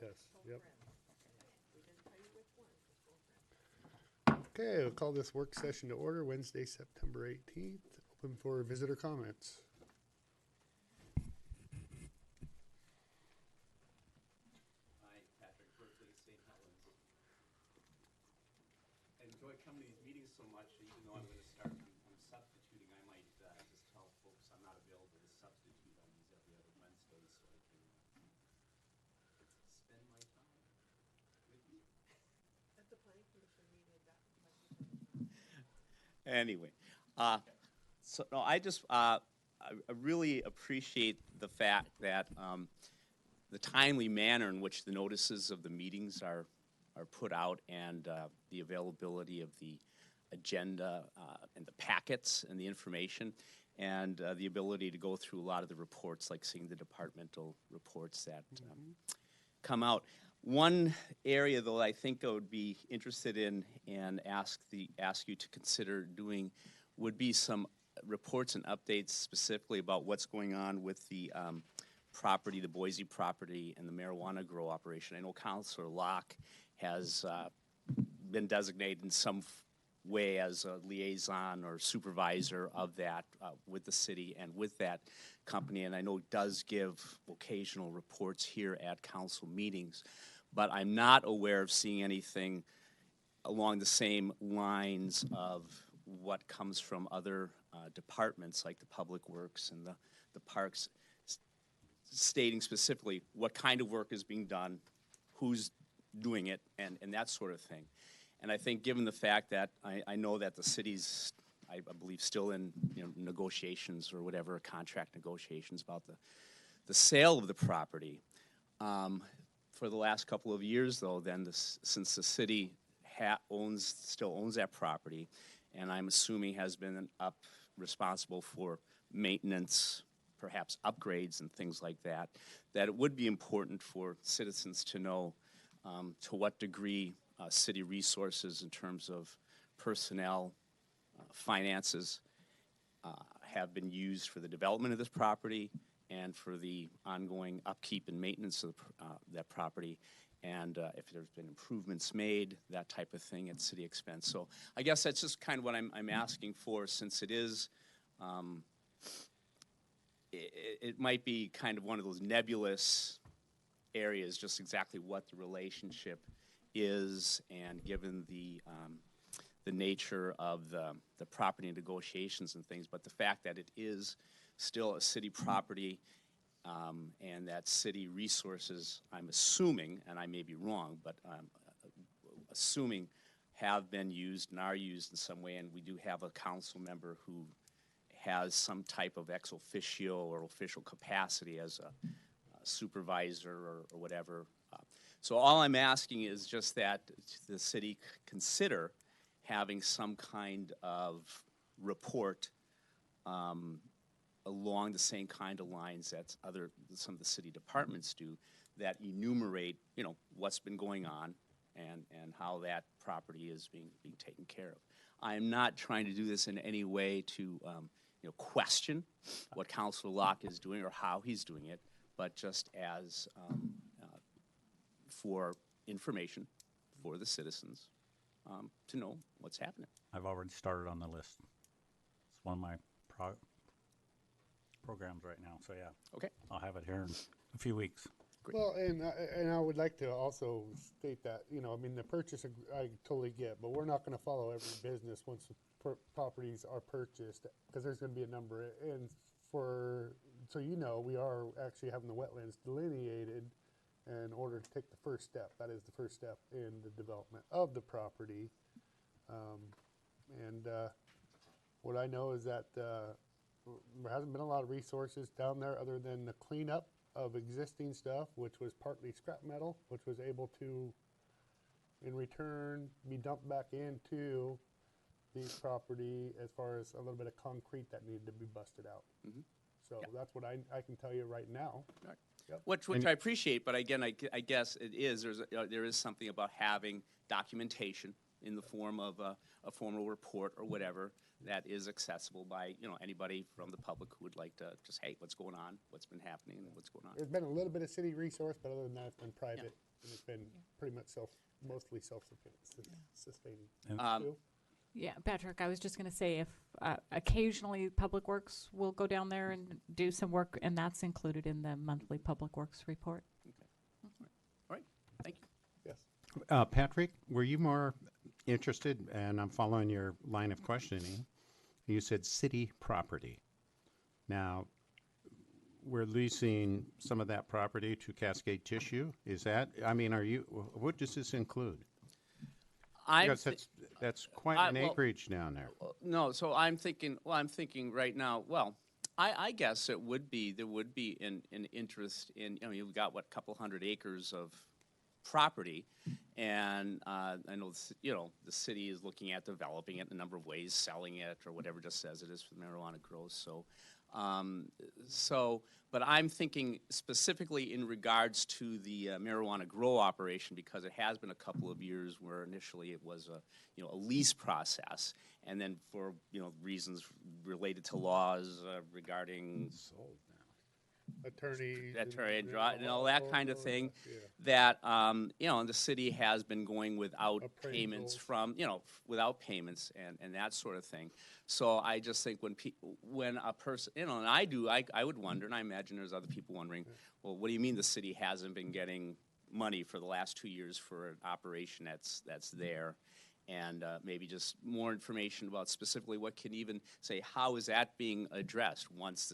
Yes, yep. Okay, we'll call this work session to order Wednesday, September 18th. Open for visitor comments. Hi, Patrick Berkeley, St. Helens. I enjoy coming to these meetings so much, even though I'm going to start, I'm substituting, I might just tell folks I'm not available to substitute on these every other Wednesday so I can spend my time with you. At the planning commission meeting, that might be. Anyway, so no, I really appreciate the fact that the timely manner in which the notices of the meetings are put out and the availability of the agenda and the packets and the information and the ability to go through a lot of the reports, like seeing the departmental reports that come out. One area, though, I think I would be interested in and ask you to consider doing would be some reports and updates specifically about what's going on with the property, the Boise property, and the marijuana grow operation. I know Councilor Locke has been designated in some way as a liaison or supervisor of that with the city and with that company, and I know does give occasional reports here at council meetings, but I'm not aware of seeing anything along the same lines of what comes from other departments like the Public Works and the Parks, stating specifically what kind of work is being done, who's doing it, and that sort of thing. And I think given the fact that I know that the city's, I believe, still in negotiations or whatever, contract negotiations about the sale of the property. For the last couple of years, though, since the city still owns that property, and I'm assuming has been responsible for maintenance, perhaps upgrades and things like that, that it would be important for citizens to know to what degree city resources in terms of personnel, finances have been used for the development of this property and for the ongoing upkeep and maintenance of that property, and if there's been improvements made, that type of thing at city expense. So I guess that's just kind of what I'm asking for, since it is, it might be kind of one of those nebulous areas, just exactly what the relationship is, and given the nature of the property negotiations and things, but the fact that it is still a city property and that city resources, I'm assuming, and I may be wrong, but assuming have been used and are used in some way, and we do have a council member who has some type of ex officio or official capacity as a supervisor or whatever. So all I'm asking is just that the city consider having some kind of report along the same kind of lines that some of the city departments do, that enumerate, what's been going on and how that property is being taken care of. I'm not trying to do this in any way to question what Councilor Locke is doing or how he's doing it, but just as for information for the citizens to know what's happening. I've already started on the list. It's one of my programs right now, so yeah. Okay. I'll have it here in a few weeks. Great. Well, and I would like to also state that, the purchase I totally get, but we're not going to follow every business once the properties are purchased, because there's going to be a number. And we are actually having the wetlands delineated in order to take the first step. That is the first step in the development of the property. What I know is that there hasn't been a lot of resources down there other than the cleanup of existing stuff, which was partly scrap metal, which was able to, in return, be dumped back into the property, as far as a little bit of concrete that needed to be busted out. Mm-hmm. So Yeah. that's what I can tell you right now. Right. Yep. Which I appreciate, but again, I guess there is something about having documentation in the form of a formal report or whatever that is accessible by, anybody from the public who would like to just, hey, what's going on, what's been happening, and what's going on. There's been a little bit of city resource, but other than that, it's been private, and it's been pretty much mostly self-sustaining. Sue? Yeah, Patrick, I was just going to say if occasionally Public Works will go down there and do some work, and that's included in the monthly Public Works report. All right, thank you. Yes. Patrick, were you more interested, and I'm following your line of questioning, you said city property. Now, we're leasing some of that property to Cascade Tissue. Is that, what does this include? Because that's quite an acreage down there. No, so I'm thinking right now, I guess there would be an interest in, you've got, a couple hundred acres of property, and I know, the city is looking at developing it in a number of ways, selling it or whatever, just as it is for marijuana growth, but I'm thinking specifically in regards to the marijuana grow operation, because it has been a couple of years where initially it was a lease process, and then for reasons related to laws regarding Attorneys. and all that kind of thing, Yeah. that the city has been going without payments Appraisals. from without payments and that sort of thing. So I just think when a person and I would wonder, and I imagine there's other people wondering, well, what do you mean the city hasn't been getting money for the last 2 years for an operation that's there? And maybe just more information about specifically what can even say, how is that being addressed once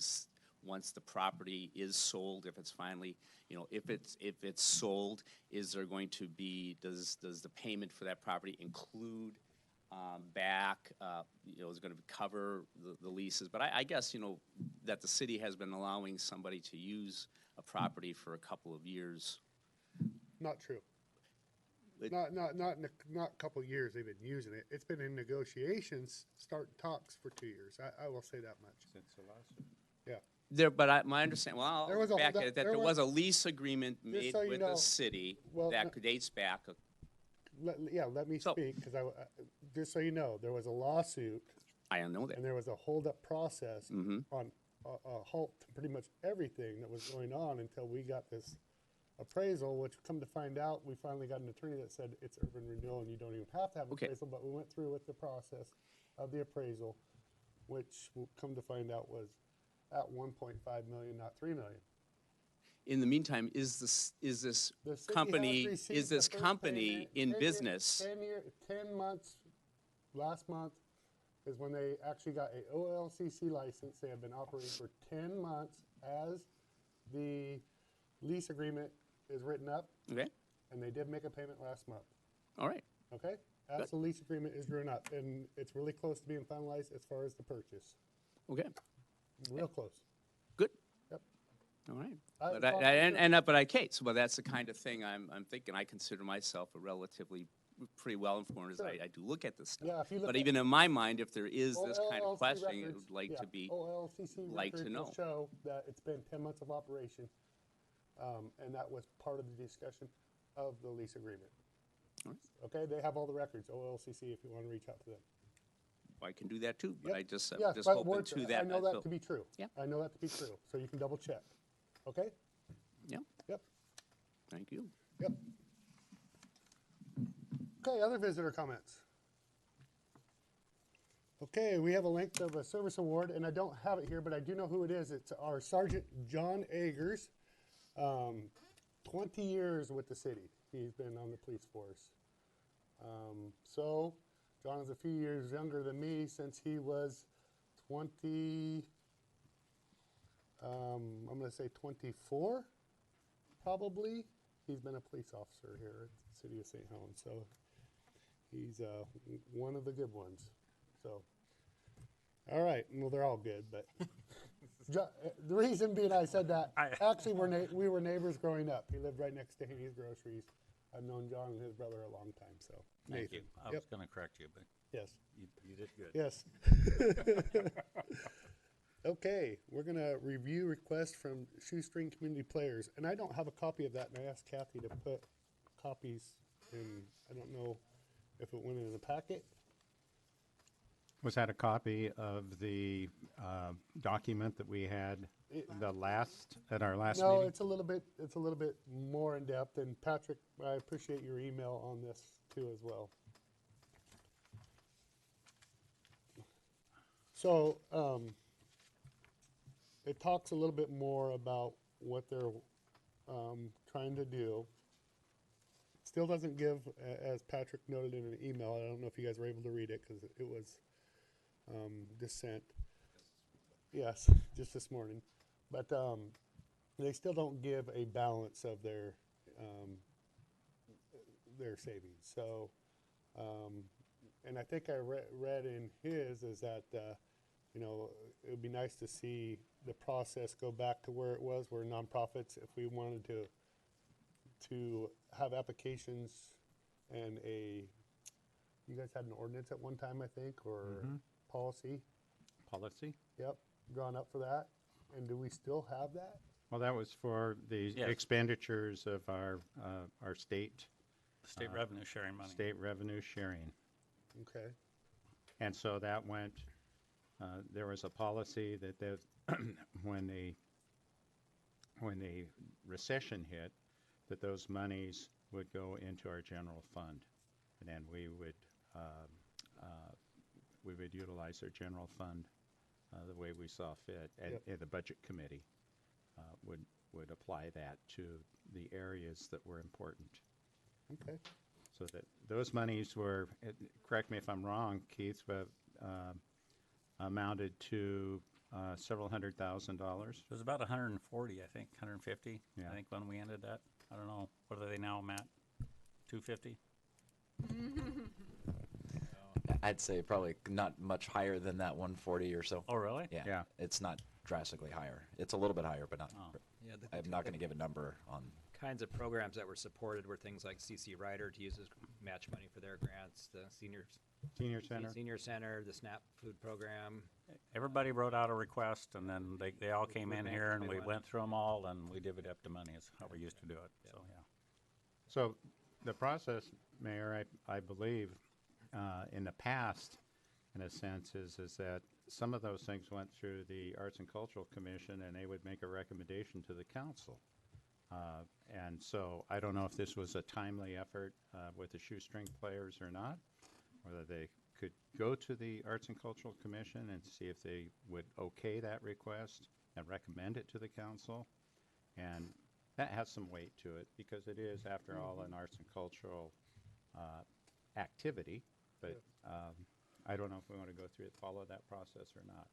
the property is sold, if it's finally, if it's sold, is there going to be, does the payment for that property include back, is going to cover the leases? But I guess, that the city has been allowing somebody to use a property for a couple of years. Not true. It- Not a couple of years they've been using it. It's been in negotiations, starting talks for 2 years. I will say that much. Since the lawsuit. Yeah. But my understanding, well, There was I'll a- back that- at it, that there there was- was a lease agreement made so you with know, the city well, that dates back. Let me So- speak, because just so you know, there was a lawsuit I don't know that. and there was a hold-up process Mm-hmm. on a halt to pretty much everything that was going on until we got this appraisal, which come to find out, we finally got an attorney that said it's urban renewal and you don't even have to have an Okay. appraisal, but we went through with the process of the appraisal, which will come to find out was at 1.5 million, not 3 million. In the meantime, is this The city has company received is the this first company payment in 10 business? 10 months, last month is when they actually got a OLCC license. They have been operating for 10 months as the lease agreement is written up, Okay, and they did make a payment last month, all right. okay? As Good. the lease agreement is written up, and it's really close to being finalized as far as the purchase. Okay, Real close. good. Yep. All right. I- But okay, so that's the kind of thing I'm thinking. I consider myself a relatively pretty well informed as Sure. I do look at this stuff. Yeah, if you look But at even in my mind, if there is this kind of OLLC questioning, it records, would like yeah, to be OLCC like to records will know. show that it's been 10 months of operation, and that was part of the discussion of the lease agreement. All right. Okay, they have all the records, OLCC, if you want to reach out to them. I can do that too, but Yep. I just Yeah, just but open words- to that. I know so- that to be true. Yep. I know that to be true, so you can double check. Okay? Yeah, Yep, thank you. yep. Okay, other visitor comments? Okay, we have a length of a service award, and I don't have it here, but I do know who it is. It's our Sergeant John Agers. 20 years with the city. He's been on the police force. So, John is a few years younger than me since he was 20, I'm going to say 24, probably. He's been a police officer here at the city of St. Helens, so he's one of the good ones. So, all right, well, they're all good, but the reason being I said that, actually, we were neighbors growing up. He lived right next to Haney's Groceries. I've known John and his brother a long time, so. Thank you. Nathan. I was Yep, going to correct you, but yes, you did good. yes. Okay, we're gonna review requests from Shoestring Community Players, and I don't have a copy of that, and I asked Kathy to put copies in, I don't know, if it went in the packet. Was that a copy of the document that we had at our last No, meeting? it's a little bit more in depth, and Patrick, I appreciate your email on this too as well. So, it talks a little bit more about what they're, trying to do. Still doesn't give, as Patrick noted in an email, I don't know if you guys were able to read it, cause it was, just sent. Yes, just this morning. But, they still don't give a balance of their savings. So, and I think I read in his is that, you know, it would be nice to see the process go back to where it was, where nonprofits, if we wanted to have applications and you guys had an ordinance at one time, I think, or policy, Policy? yep, drawn up for that. And do we still have that? Well, that was for the Yes. expenditures of our state Revenue sharing money. state revenue sharing. Okay, And so that went, there was a policy that when the recession hit, that those monies would go into our general fund. And then we would utilize our general fund the way we saw fit. Yep. And the budget committee would apply that to the areas that were important. okay. So that those monies were, correct me if I'm wrong, Keith, but amounted to several $100,000. It was about 140, I think, 150, Yeah. I think, when we ended that. I don't know, what are they now, Matt? 250? I'd say probably not much higher than that 140 or so. Oh, really? Yeah. Yeah. It's not drastically higher. It's a little bit higher, but not. Oh. Yeah, I'm not going to give a number on. kinds of programs that were supported were things like CC Rider to use as match money for their grants, the Senior center? senior center, the SNAP food program. Everybody wrote out a request, and then they all came in Went back here, if and they we wanted. went through them all, and we divvied up the money, is how we used to do it, so, yeah. So the process, Mayor, I believe, in the past, in a sense, is that some of those things went through the Arts and Cultural Commission, and they would make a recommendation to the council. And so I don't know if this was a timely effort with the shoestring players or not, whether they could go to the Arts and Cultural Commission and see if they would okay that request and recommend it to the council. And that has some weight to it because it is, after all, an arts and cultural activity. But I don't know if we want to go through it, follow that process or not.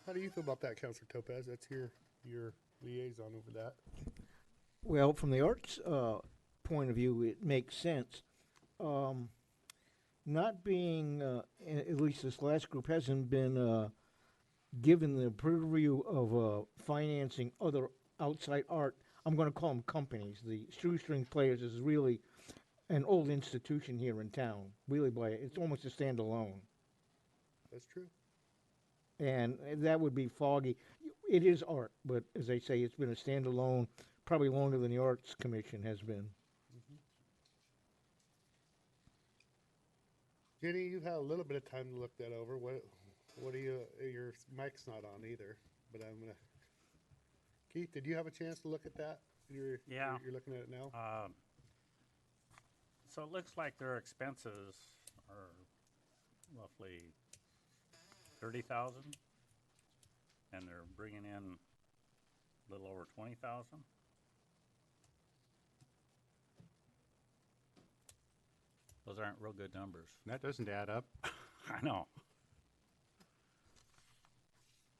How do you feel about that, Councilor Topaz? That's your liaison over that. Well, from the arts point of view, it makes sense. Not being, at least this last group hasn't been given the purview of financing other outside art. I'm going to call them companies. The Shoestring Players is really an old institution here in town. Really, it's almost a standalone. That's true. And that would be foggy. It is art, but as I say, it's been a standalone probably longer than the Arts Commission has been. Jenny, you've had a little bit of time to look that over. What do you, your mic's not on either, but I'm gonna, Keith, did you have a chance to look at that? Yeah. You're looking at it now? So it looks like their expenses are roughly 30,000, and they're bringing in a little over 20,000. Those aren't real good numbers. That doesn't add up. I know.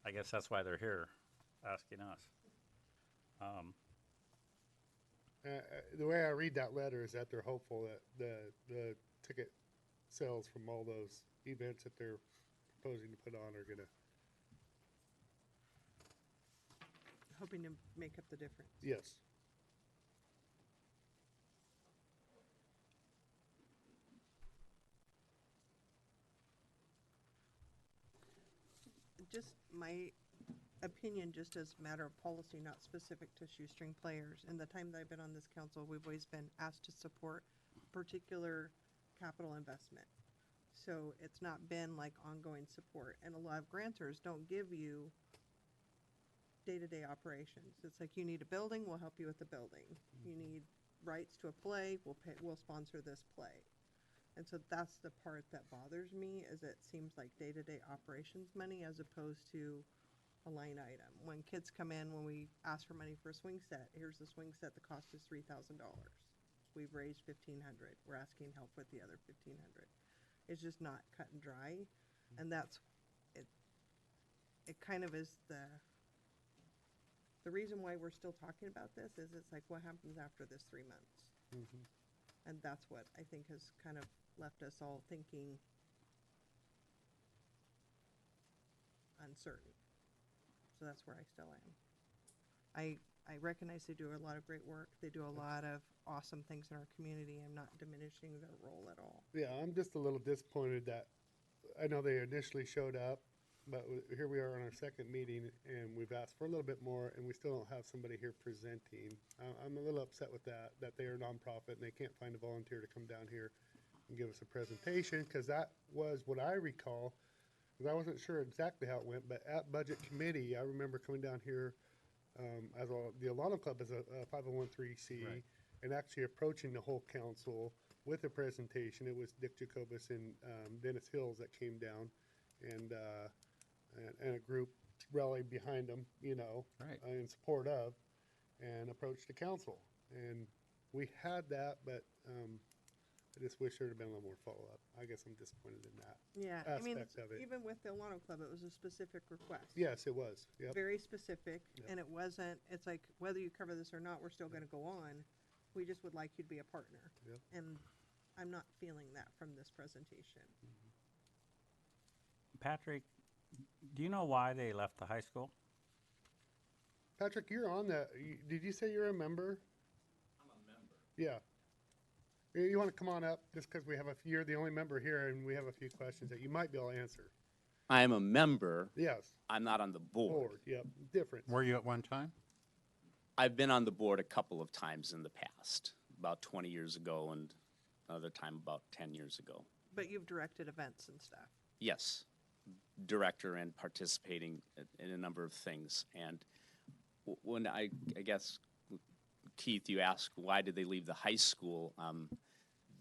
I guess that's why they're here, asking us. The way I read that letter is that they're hopeful that the ticket sales from all those events that they're proposing to put on are gonna, Hoping to make up the difference. yes. Just my opinion, just as a matter of policy, not specific to Shoestring Players. In the time that I've been on this council, we've always been asked to support a particular capital investment. So it's not been like ongoing support. And a lot of grantors don't give you day-to-day operations. It's like, you need a building, we'll help you with the building. You need rights to a play, we'll sponsor this play. And so that's the part that bothers me, is it seems like day-to-day operations money as opposed to a line item. When kids come in, when we ask for money for a swing set, here's the swing set, the cost is $3,000. We've raised $1,500. We're asking help with the other $1,500. It's just not cut and dry, and that's it. It kind of is the reason why we're still talking about this is it's like, what happens after this 3 months? And that's what I think has kind of left us all thinking uncertain. So that's where I still am. I recognize they do a lot of great work. They do a lot of awesome things in our community. I'm not diminishing their role at all. Yeah, I'm just a little disappointed that, I know they initially showed up, but here we are on our second meeting, and we've asked for a little bit more, and we still don't have somebody here presenting. I'm a little upset with that they are a nonprofit, and they can't find a volunteer to come down here and give us a presentation, because that was what I recall, because I wasn't sure exactly how it went, but at Budget Committee, I remember coming down here the Alano Club is a 501(c)(3), Right. and actually approaching the whole council with a presentation. It was Dick Jacobus and Dennis Hills that came down, and a group rallied behind them, Right. in support of, and approached the council. And we had that, but I just wish there'd have been a little more follow-up. I guess I'm disappointed in that. Yeah, I mean, Aspect of it. even with the Alano Club, it was a specific request. Yes, it was. Yep. Very specific, Yep. and it wasn't, it's like, whether you cover this or not, we're still gonna go on. We just would like you to be a partner. Yep. And I'm not feeling that from this presentation. Patrick, do you know why they left the high school? Patrick, you're on that. Did you say you're a member? I'm a member. Yeah. You want to come on up, just because you're the only member here, and we have a few questions that you might be able to answer. I'm a member. Yes. I'm not on the board. Yep. Difference. Were you at one time? I've been on the board a couple of times in the past, about 20 years ago and another time about 10 years ago. But you've directed events and stuff. Yes, director and participating in a number of things. And when I guess, Keith, you asked why did they leave the high school?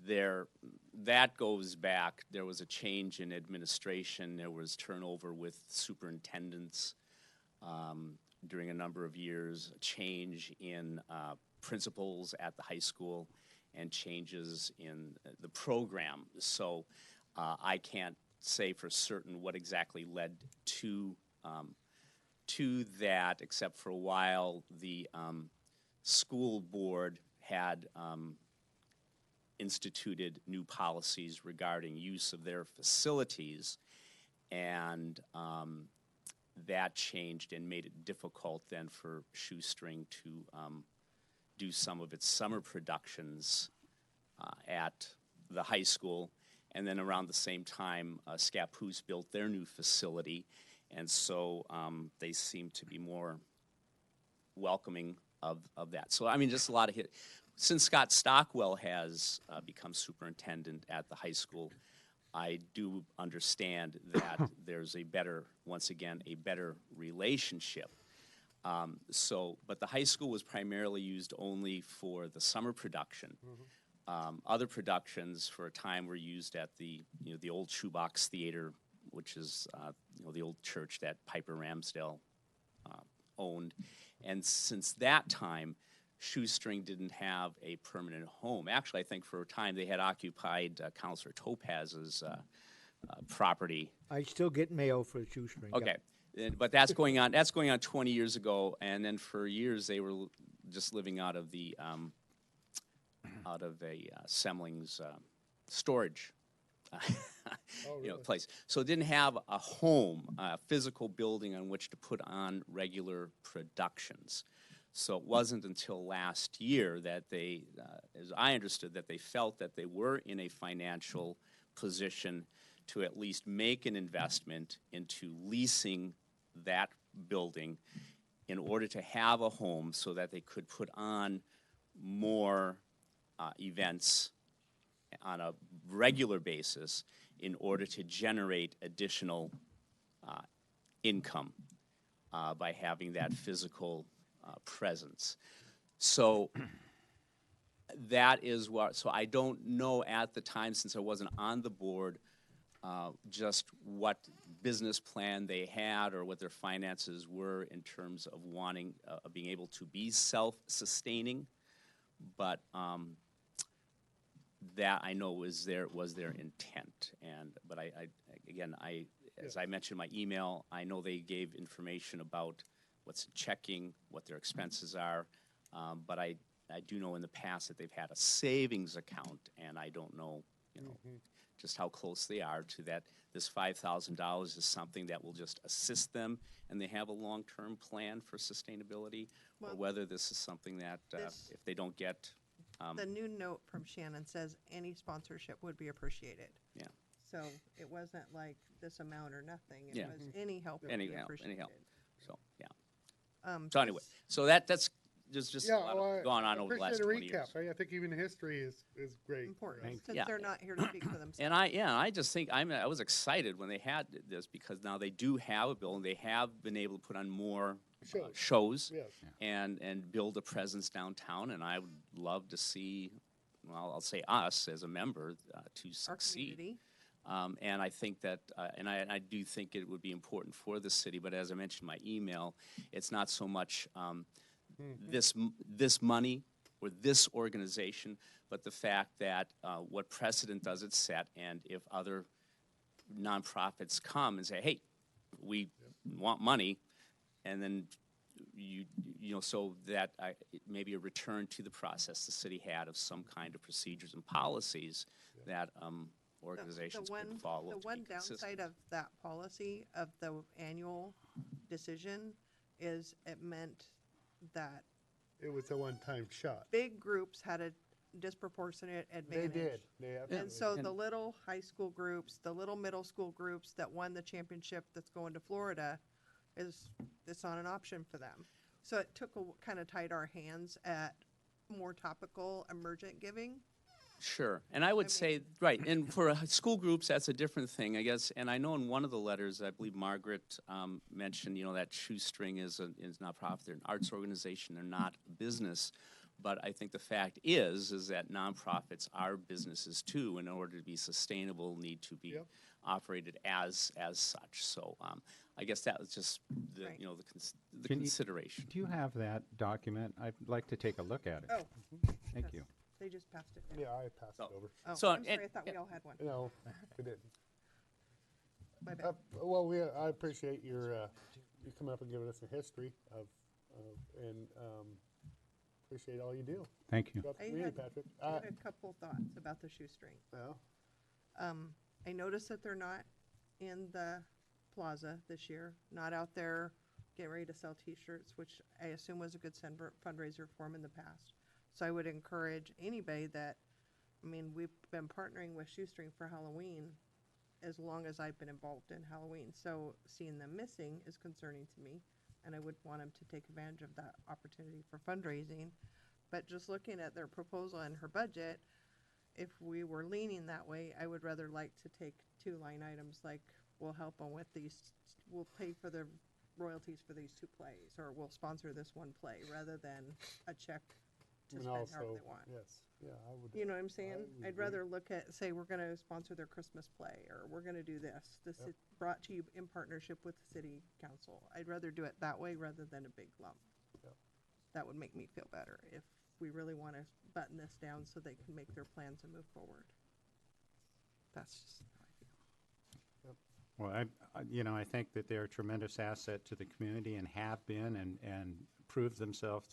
That goes back. There was a change in administration. There was turnover with superintendents during a number of years, a change in principals at the high school, and changes in the program. So I can't say for certain what exactly led to that, except for a while the school board had instituted new policies regarding use of their facilities, and that changed and made it difficult then for Shoestring to do some of its summer productions at the high school. And then around the same time, Scappoose built their new facility, and so they seem to be more welcoming of that. So, I mean, just a lot of since Scott Stockwell has become superintendent at the high school, I do understand that there's once again, a better relationship. But the high school was primarily used only for the summer production. Other productions for a time were used at the old Shoebox Theater, which is the old church that Piper Ramsdale owned. And since that time, Shoestring didn't have a permanent home. Actually, I think for a time they had occupied Counselor Topaz's property. I still get mail for the Shoestring. yeah. Okay, but that's going on. That's going on 20 years ago, and then for years they were just living out of a Semling's storage place. So it didn't have a home, a physical building on which to put on regular productions. So it wasn't until last year that they, as I understood, that they felt that they were in a financial position to at least make an investment into leasing that building in order to have a home so that they could put on more events on a regular basis in order to generate additional income by having that physical presence. So that is what, so I don't know at the time, since I wasn't on the board, just what business plan they had or what their finances were in terms of wanting, being able to be self-sustaining. But that I know was their intent. But as I mentioned in my email, I know they gave information about what's in checking, what their expenses are. But I do know in the past that they've had a savings account, and I don't know, just how close they are to that. This $5,000 is something that will just assist them, and they have a long-term plan for sustainability, or Well, whether this is something that if they don't get, The new note from Shannon says any sponsorship would be appreciated. yeah, So it wasn't like this amount or nothing. It Yeah. was any help would Any be help, appreciated. any help. So yeah. Um, So anyway, this- so that's there's just Yeah, a lot well, I gone on over the last appreciate 20 a recap. years. I think even history is great. important, Thank- since Yeah. they're not here to speak for themselves. And I just think I was excited when they had this, because now they do have a bill and they have been able to put on more shows Yes. and build a presence downtown. And I would love to see, well, I'll say us as a member to Our succeed. community. And I think that, and I do think it would be important for the city. But as I mentioned in my email, it's not so much this money or this organization, but the fact that what precedent does it set, and if other nonprofits come and say, "Hey, we want money," and then you know, so that maybe a return to the process the city had of some kind of procedures and policies that organizations could follow. The to be one consistent. downside of that policy, of the annual decision, is it meant that It was a one-time shot. big groups had a disproportionate They advantage. did. They absolutely And so And- the little high school groups, the little middle school groups that won the championship that's going to Florida, it's not an option for them. So it kind of tied our hands at more topical emergent giving. Sure, and I would say, right, and for school groups, that's a different thing, I guess. And I know in one of the letters, I believe Margaret mentioned, that Shoestring is nonprofit, they're an arts organization, they're not a business. But I think the fact is that nonprofits are businesses too. In order to be sustainable, need to be Yep. operated as such. So I guess that was just the Right. the Can you- consideration. Do you have that document? I'd like to take a look at it. Oh, Thank you. they just passed it down. Yeah, I passed So- it over. Oh, So, I'm sorry, I and- thought we all had one. No, we didn't. My bad. Well, I appreciate you coming up and giving us a history and appreciate all you do. Thank you. Throughout the I community, had- Patrick. I had a couple thoughts about the shoestring. Well, I noticed that they're not in the plaza this year, not out there getting ready to sell T-shirts, which I assume was a good fundraiser for them in the past. So I would encourage anybody we've been partnering with Shoestring for Halloween as long as I've been involved in Halloween. So seeing them missing is concerning to me, and I would want them to take advantage of that opportunity for fundraising. But just looking at their proposal and her budget, if we were leaning that way, I would rather like to take 2 line items, like we'll help them with these, we'll pay for the royalties for these 2 plays, or we'll sponsor this 1 play, rather than a check to and spend also, however they want. yes, yeah, I would. You know what I'm saying? would I'd agree. rather look at, say, we're gonna sponsor their Christmas play, or we're gonna do this. This is brought to you in partnership with the city council. I'd rather do it that way rather than a big lump. Yep. That would make me feel better if we really wanna button this down so they can make their plans and move forward. That's just how I feel. Well, I think that they're a tremendous asset to the community and have been and proved themselves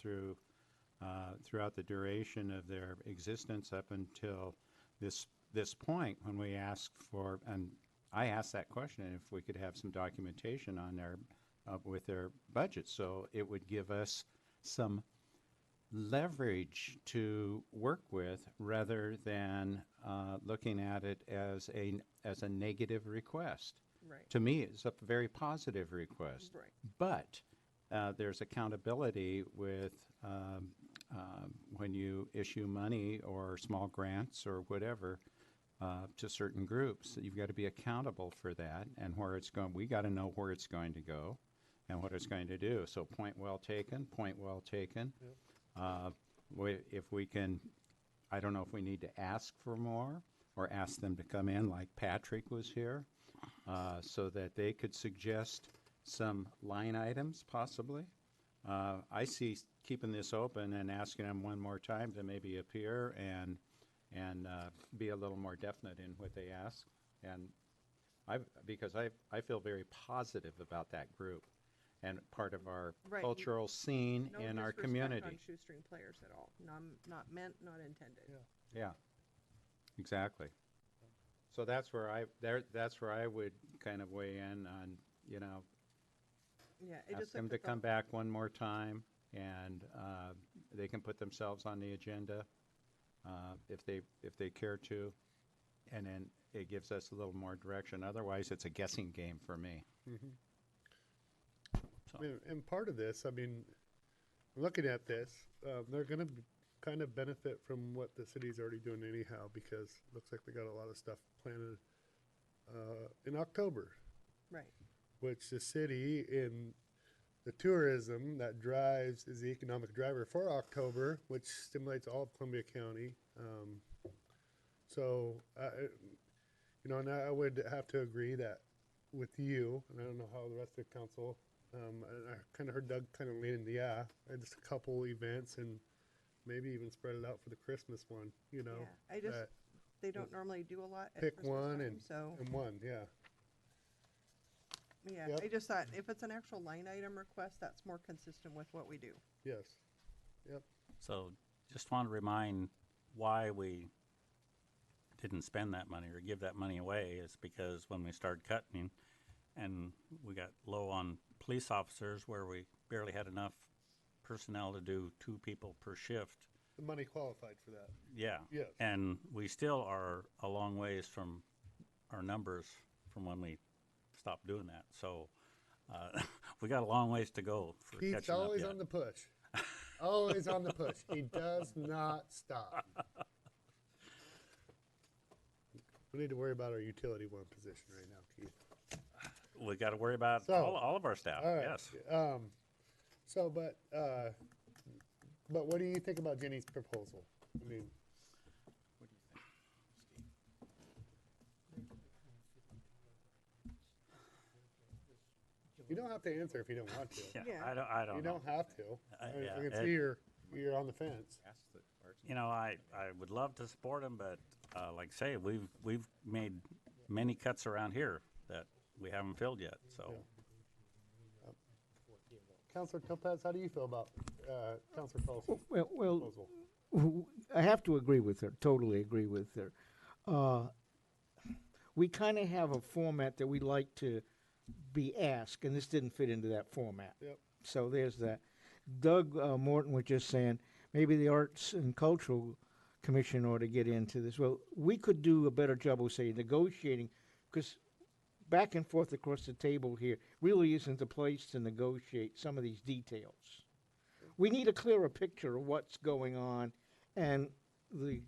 throughout the duration of their existence up until this point when we asked for, and I asked that question, if we could have some documentation on their with their budget, so it would give us some leverage to work with rather than looking at it as a negative request. Right, To me, it's a very positive request. right. But there's accountability with when you issue money or small grants or whatever to certain groups, you've got to be accountable for that and where it's going. We got to know where it's going to go and what it's going to do. So point well taken, point well taken. If we can, I don't know if we need to ask for more or ask them to come in like Patrick was here so that they could suggest some line items possibly. I see keeping this open and asking them one more time to maybe appear and be a little more definite in what they ask. And because I feel very positive about that group and part of our Right. cultural scene No in our disrespect community. on shoestring players at all. Not meant, not intended. Yeah, exactly. So that's where I would kind of weigh in on, Yeah, it ask just them like to the come back one more time, and they can put themselves on the agenda if they care to, and then it gives us a little more direction. Otherwise, it's a guessing game for me. And part of this, I mean, looking at this, they're going to kind of benefit from what the city's already doing anyhow, because it looks like they got a lot of stuff planned in October, Right. which the city in the tourism that drives is the economic driver for October, which stimulates all of Columbia County. And I would have to agree that with you, and I don't know how the rest of the council, I kind of heard Doug kind of leaning, just a couple events and maybe even spread it out for the Christmas one, Yeah, I just, that they don't normally do a lot at pick Christmas one time, so, and one, yeah. yeah, Yep. I just thought if it's an actual line item request, that's more consistent with what we do. Yes. Yep. So just want to remind why we didn't spend that money or give that money away is because when we started cutting and we got low on police officers where we barely had enough personnel to do 2 people per shift. The money qualified for that. Yeah. Yes. And we still are a long ways from our numbers from when we stopped doing that. So we got a long ways to go for Pete's catching up always yet. on the push. Always on the push. He does not stop. We need to worry about our utility one position right now, Keith. We got to worry about So, all of our staff. All right. Yes. But what do you think about Jenny's proposal? I mean, you don't have to answer if you don't want to. Yeah. Yeah. I don't You know. don't have to. yeah, I can it- see you're on the fence. I would love to support them, but like I say, we've made many cuts around here that we haven't filled yet. So Councilor Topaz, how do you feel about Councilor Carlson's Well, proposal? I have to agree with her, totally agree with her. We kind of have a format that we like to be asked, and this didn't fit into that format. Yep. So there's that. Doug Morton was just saying, maybe the Arts and Cultural Commission ought to get into this. Well, we could do a better job of, say, negotiating, because back and forth across the table here really isn't the place to negotiate some of these details. We need a clearer picture of what's going on, and the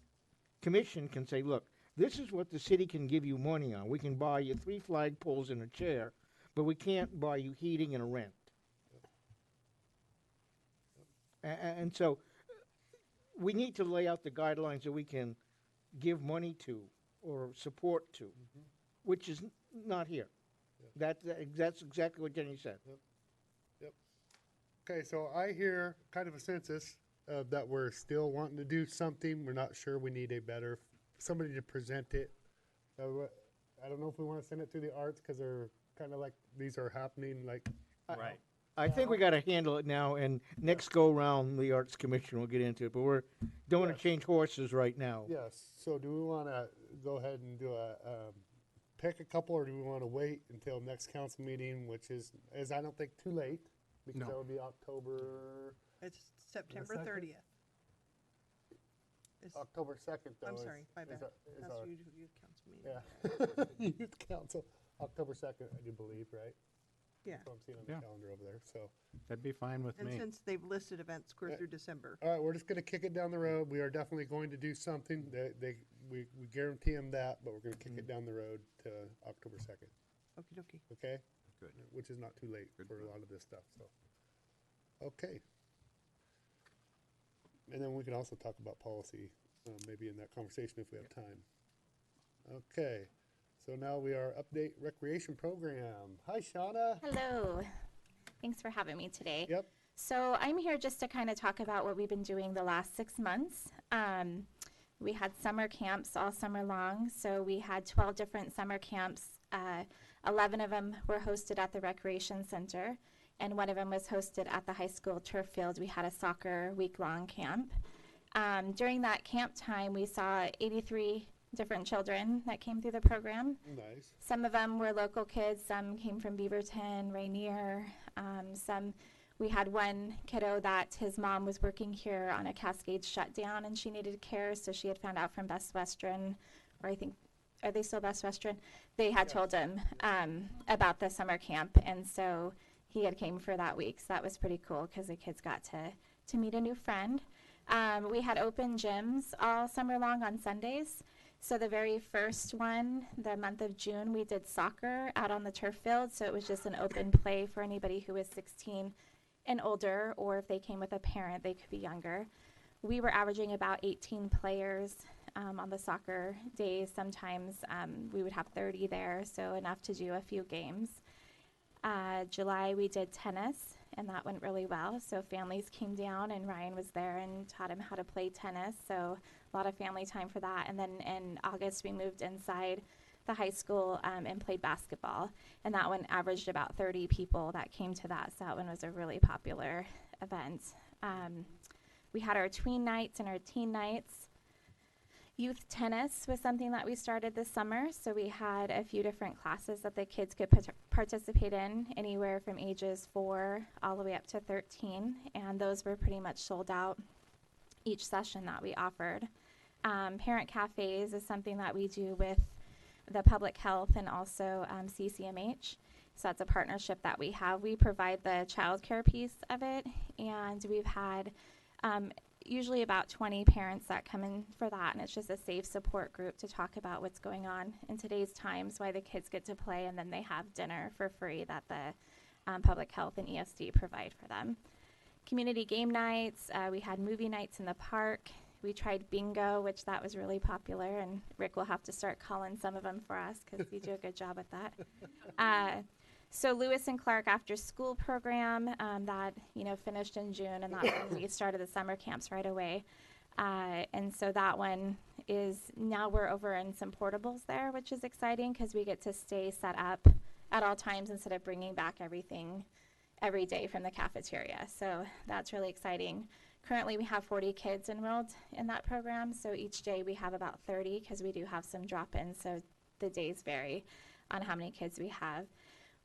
commission can say, look, this is what the city can give you money on. We can buy you 3 flagpoles and a chair, but we can't buy you heating and a rent. And so we need to lay out the guidelines that we can give money to or support to, which is not here. That's exactly what Jenny said. Okay, so I hear kind of a census that we're still wanting to do something. We're not sure. We need somebody to present it. I don't know if we want to send it through the arts because they're kind of like these are happening like. right. I think we got to handle it now, and next go round, the Arts Commission will get into it. But we don't want Yes. to change horses right now. Yes. So do we want to go ahead and do pick a couple, or do we want to wait until next council meeting, which is I don't think too late because No. that would be October It's September second? 30th. It's- October 2nd. Though I'm is- sorry, my is bad. our- is That's our- youth council meeting. Yeah. Youth council, October 2nd, I do believe, right? Yeah. That's what I'm seeing on the Yeah. calendar over there, so. That'd be fine with And me. since they've listed events clear Yeah. through December. All right, we're just gonna kick it down the road. We are definitely going to do something. We guarantee them that, but we're gonna kick it down the road to October 2nd, Okie dokie. okay? Good. Which is not too late Good for a enough. lot of this stuff, so. Okay. And then we can also talk about policy, maybe in that conversation if we have time. Okay, so now we are update recreation program. Hi, Shauna. Hello. Thanks for having me today. Yep. So I'm here just to kind of talk about what we've been doing the last 6 months. We had summer camps all summer long. So we had 12 different summer camps. 11 of them were hosted at the Recreation Center, and one of them was hosted at the high school turf field. We had a soccer week-long camp. During that camp time, we saw 83 different children that came through the program. Nice. Some of them were local kids, some came from Beaverton, Rainier, we had one kiddo that his mom was working here on a Cascade shutdown and she needed care, so she had found out from Best Western, or I think, are they still Best Western? They had told him about the summer camp, and so he had came for that week, so that was pretty cool because the kids got to meet a new friend. We had open gyms all summer long on Sundays. So the very first one, the month of June, we did soccer out on the turf field. So it was just an open play for anybody who was 16 and older, or if they came with a parent, they could be younger. We were averaging about 18 players on the soccer days. Sometimes we would have 30 there, so enough to do a few games. July, we did tennis, and that went really well. So families came down, and Ryan was there and taught him how to play tennis. So a lot of family time for that. And then in August, we moved inside the high school and played basketball. And that one averaged about 30 people that came to that. So that one was a really popular event. We had our tween nights and our teen nights. Youth tennis was something that we started this summer. So we had a few different classes that the kids could participate in, anywhere from ages 4 all the way up to 13. And those were pretty much sold out each session that we offered. Parent cafes is something that we do with the public health and also CCMH. So that's a partnership that we have. We provide the childcare piece of it, and we've had usually about 20 parents that come in for that, and it's just a safe support group to talk about what's going on in today's times, why the kids get to play, and then they have dinner for free that the public health and ESD provide for them. Community game nights, we had movie nights in the park. We tried bingo, which that was really popular, and Rick will have to start calling some of them for us because you do a good job at that. So Lewis and Clark after school program that finished in June, and that's when we started the summer camps right away. And so that one is now we're over in some portables there, which is exciting because we get to stay set up at all times instead of bringing back everything every day from the cafeteria. So that's really exciting. Currently, we have 40 kids enrolled in that program. So each day we have about 30 because we do have some drop-ins. So the days vary on how many kids we have.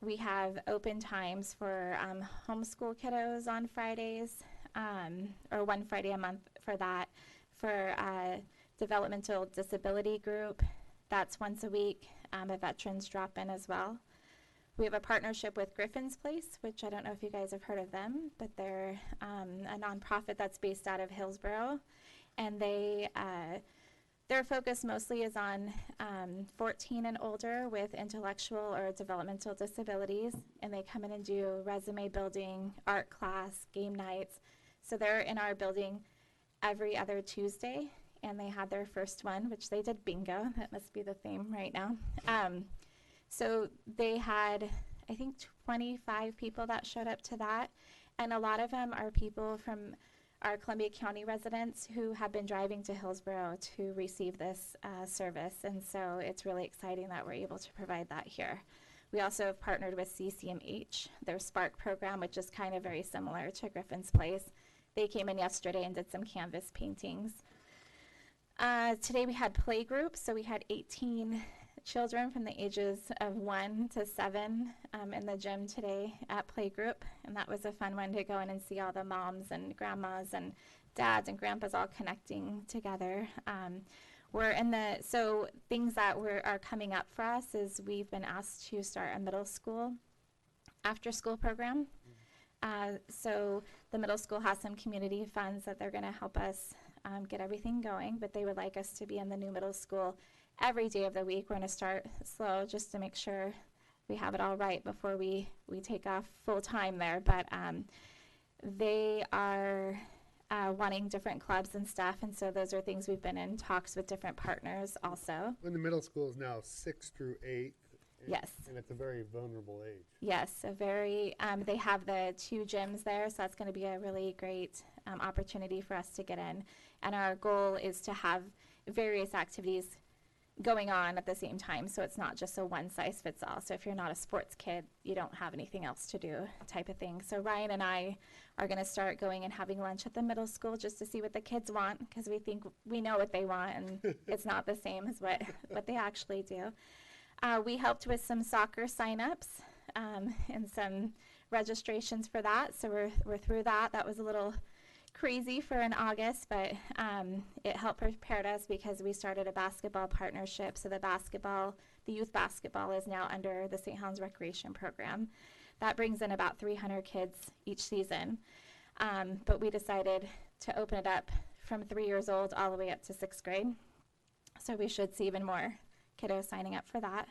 We have open times for homeschool kiddos on Fridays, or one Friday a month for that. For developmental disability group, that's once a week. A veterans drop-in as well. We have a partnership with Griffin's Place, which I don't know if you guys have heard of them, but they're a nonprofit that's based out of Hillsborough, and their focus mostly is on 14 and older with intellectual or developmental disabilities, and they come in and do resume building, art class, game nights. So they're in our building every other Tuesday, and they had their first one, which they did bingo. That must be the theme right now. So they had, I think, 25 people that showed up to that, and a lot of them are people from our Columbia County residents who have been driving to Hillsborough to receive this service, and so it's really exciting that we're able to provide that here. We also have partnered with CCMH, their Spark program, which is kind of very similar to Griffin's Place. They came in yesterday and did some canvas paintings. Today we had play groups, so we had 18 children from the ages of 1 to 7 in the gym today at playgroup, and that was a fun one to go in and see all the moms and grandmas and dads and grandpas all connecting together. So things that are coming up for us is we've been asked to start a middle school after-school program. So the middle school has some community funds that they're going to help us get everything going, but they would like us to be in the new middle school every day of the week. We're going to start slow just to make sure we have it all right before we take off full time there. But they are wanting different clubs and stuff, and so those are things we've been in talks with different partners also. When the middle school is now 6th through 8th. Yes. And it's a very vulnerable age. Yes, a very, they have the 2 gyms there, so that's going to be a really great opportunity for us to get in. And our goal is to have various activities going on at the same time, so it's not just a one-size-fits-all. So if you're not a sports kid, you don't have anything else to do type of thing. So Ryan and I are going to start going and having lunch at the middle school just to see what the kids want, because we think we know what they want, and it's not the same as what they actually do. We helped with some soccer signups and some registrations for that, so we're through that. That was a little crazy for in August, but it helped prepare us because we started a basketball partnership. So the youth basketball is now under the St. Helens Recreation Program. That brings in about 300 kids each season, but we decided to open it up from 3 years old all the way up to 6th grade. So we should see even more kiddos signing up for that.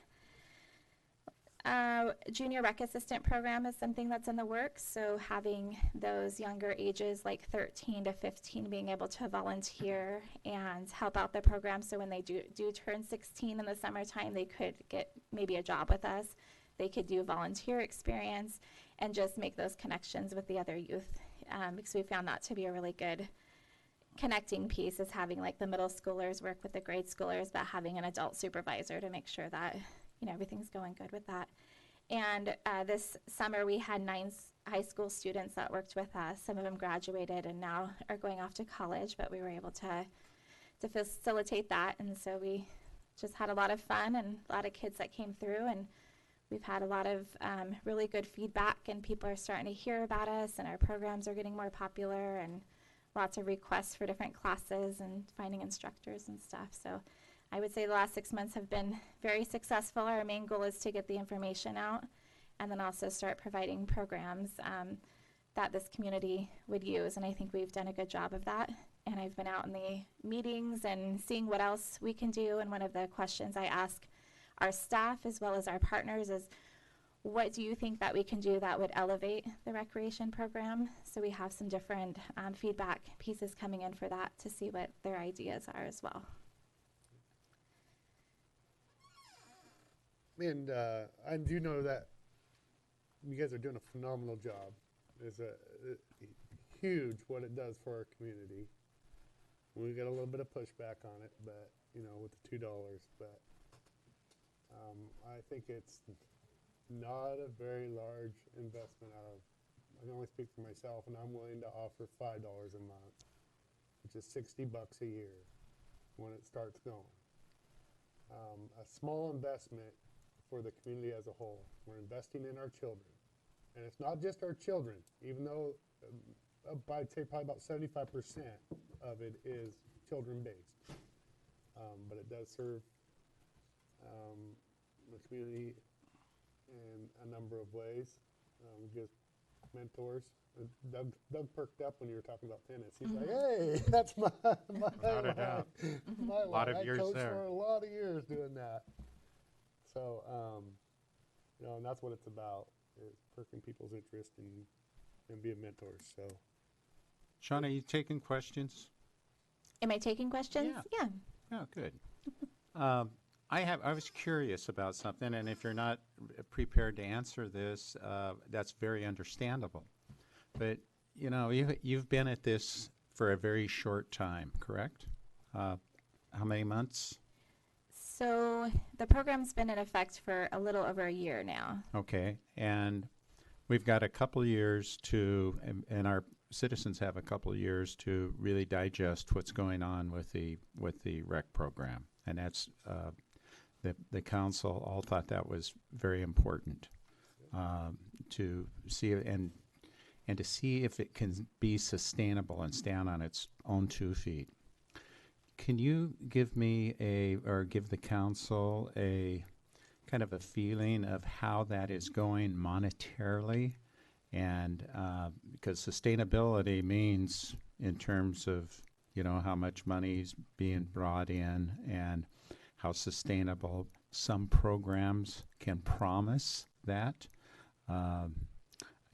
Junior Rec Assistant Program is something that's in the works, so having those younger ages like 13 to 15 being able to volunteer and help out the program, so when they do turn 16 in the summertime, they could get maybe a job with us. They could do volunteer experience and just make those connections with the other youth, because we found that to be a really good connecting piece, is having like the middle schoolers work with the grade schoolers, but having an adult supervisor to make sure that everything's going good with that. And this summer we had 9 high school students that worked with us. Some of them graduated and now are going off to college, but we were able to facilitate that, and so we just had a lot of fun and a lot of kids that came through, and we've had a lot of really good feedback, and people are starting to hear about us, and our programs are getting more popular, and lots of requests for different classes and finding instructors and stuff. So I would say the last 6 months have been very successful. Our main goal is to get the information out and then also start providing programs that this community would use, and I think we've done a good job of that. And I've been out in the meetings and seeing what else we can do, and one of the questions I ask our staff as well as our partners is, what do you think that we can do that would elevate the recreation program? So we have some different feedback pieces coming in for that to see what their ideas are as well. And I do know that you guys are doing a phenomenal job. It's huge what it does for our community. We got a little bit of pushback on it, but with the $2, but I think it's not a very large investment I can only speak for myself, and I'm willing to offer $5 a month, which is $60 a year when it starts going. A small investment for the community as a whole. We're investing in our children. And it's not just our children, even though I'd say probably about 75% of it is children-based. But it does serve the community in a number of ways. Gives mentors. Doug perked up when you were talking about tennis. He's like, hey, that's my Without a doubt. my A lot of I years coached there. for a lot of years doing that. So, and that's what it's about, is perking people's interest and being mentors. So, Sean, are you taking questions? Am I taking questions? Yeah. Oh, good. I was curious about something, and if you're not prepared to answer this, that's very understandable. But you've been at this for a very short time, correct? How many months? So the program's been in effect for a little over a year now. Okay, and we've got a couple of years and our citizens have a couple of years to really digest what's going on with the rec program, and that's the council all thought that was very important to see and to see if it can be sustainable and stand on its own 2 feet. Can you give me give the council a kind of a feeling of how that is going monetarily? And because sustainability means in terms of, you know, how much money is being brought in and how sustainable some programs can promise that.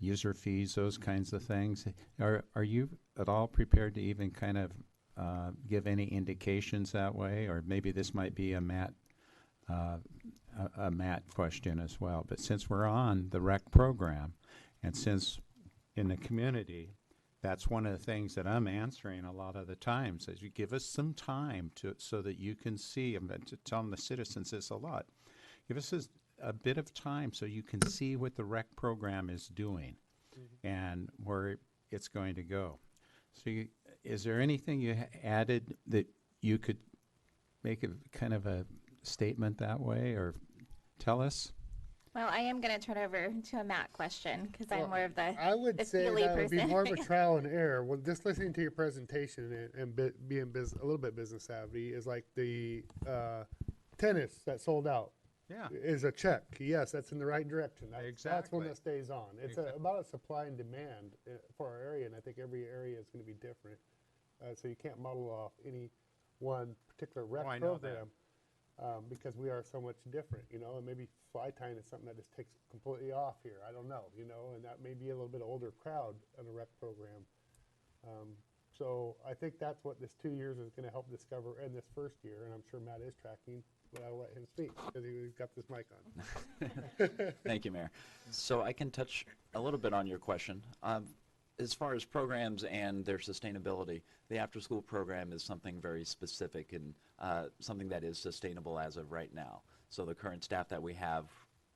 User fees, those kinds of things. Are you at all prepared to even kind of give any indications that way? Or maybe this might be a Matt question as well. But since we're on the rec program, and since in the community, that's one of the things that I'm answering a lot of the times, is you give us some time so that you can see, and to telling the citizens this a lot, give us a bit of time so you can see what the rec program is doing and where it's going to go. So is there anything you added that you could make a kind of a statement that way or tell us? Well, I am going to turn over to a Matt question because I'm Well, more of the I would the say feely that would be person. more of a trial and error. Well, just listening to your presentation and being a little bit business savvy is like the tennis that sold out. Yeah. Is a check. Yes, that's in the right direction. That's one Exactly. that stays on. It's about a supply and demand for our area, and I think every area is going to be different. So you can't model off any one particular rec I know that. program because we are so much different, you know. And maybe fly tying is something that just takes completely off here. I don't know, you know, and that may be a little bit older crowd on a rec program. So I think that's what this 2 years is going to help discover in this first year, and I'm sure Matt is tracking, but I'll let him speak because he's got this mic on. Thank you, Mayor. So I can touch a little bit on your question. As far as programs and their sustainability, the after-school program is something very specific and something that is sustainable as of right now. So the current staff that we have,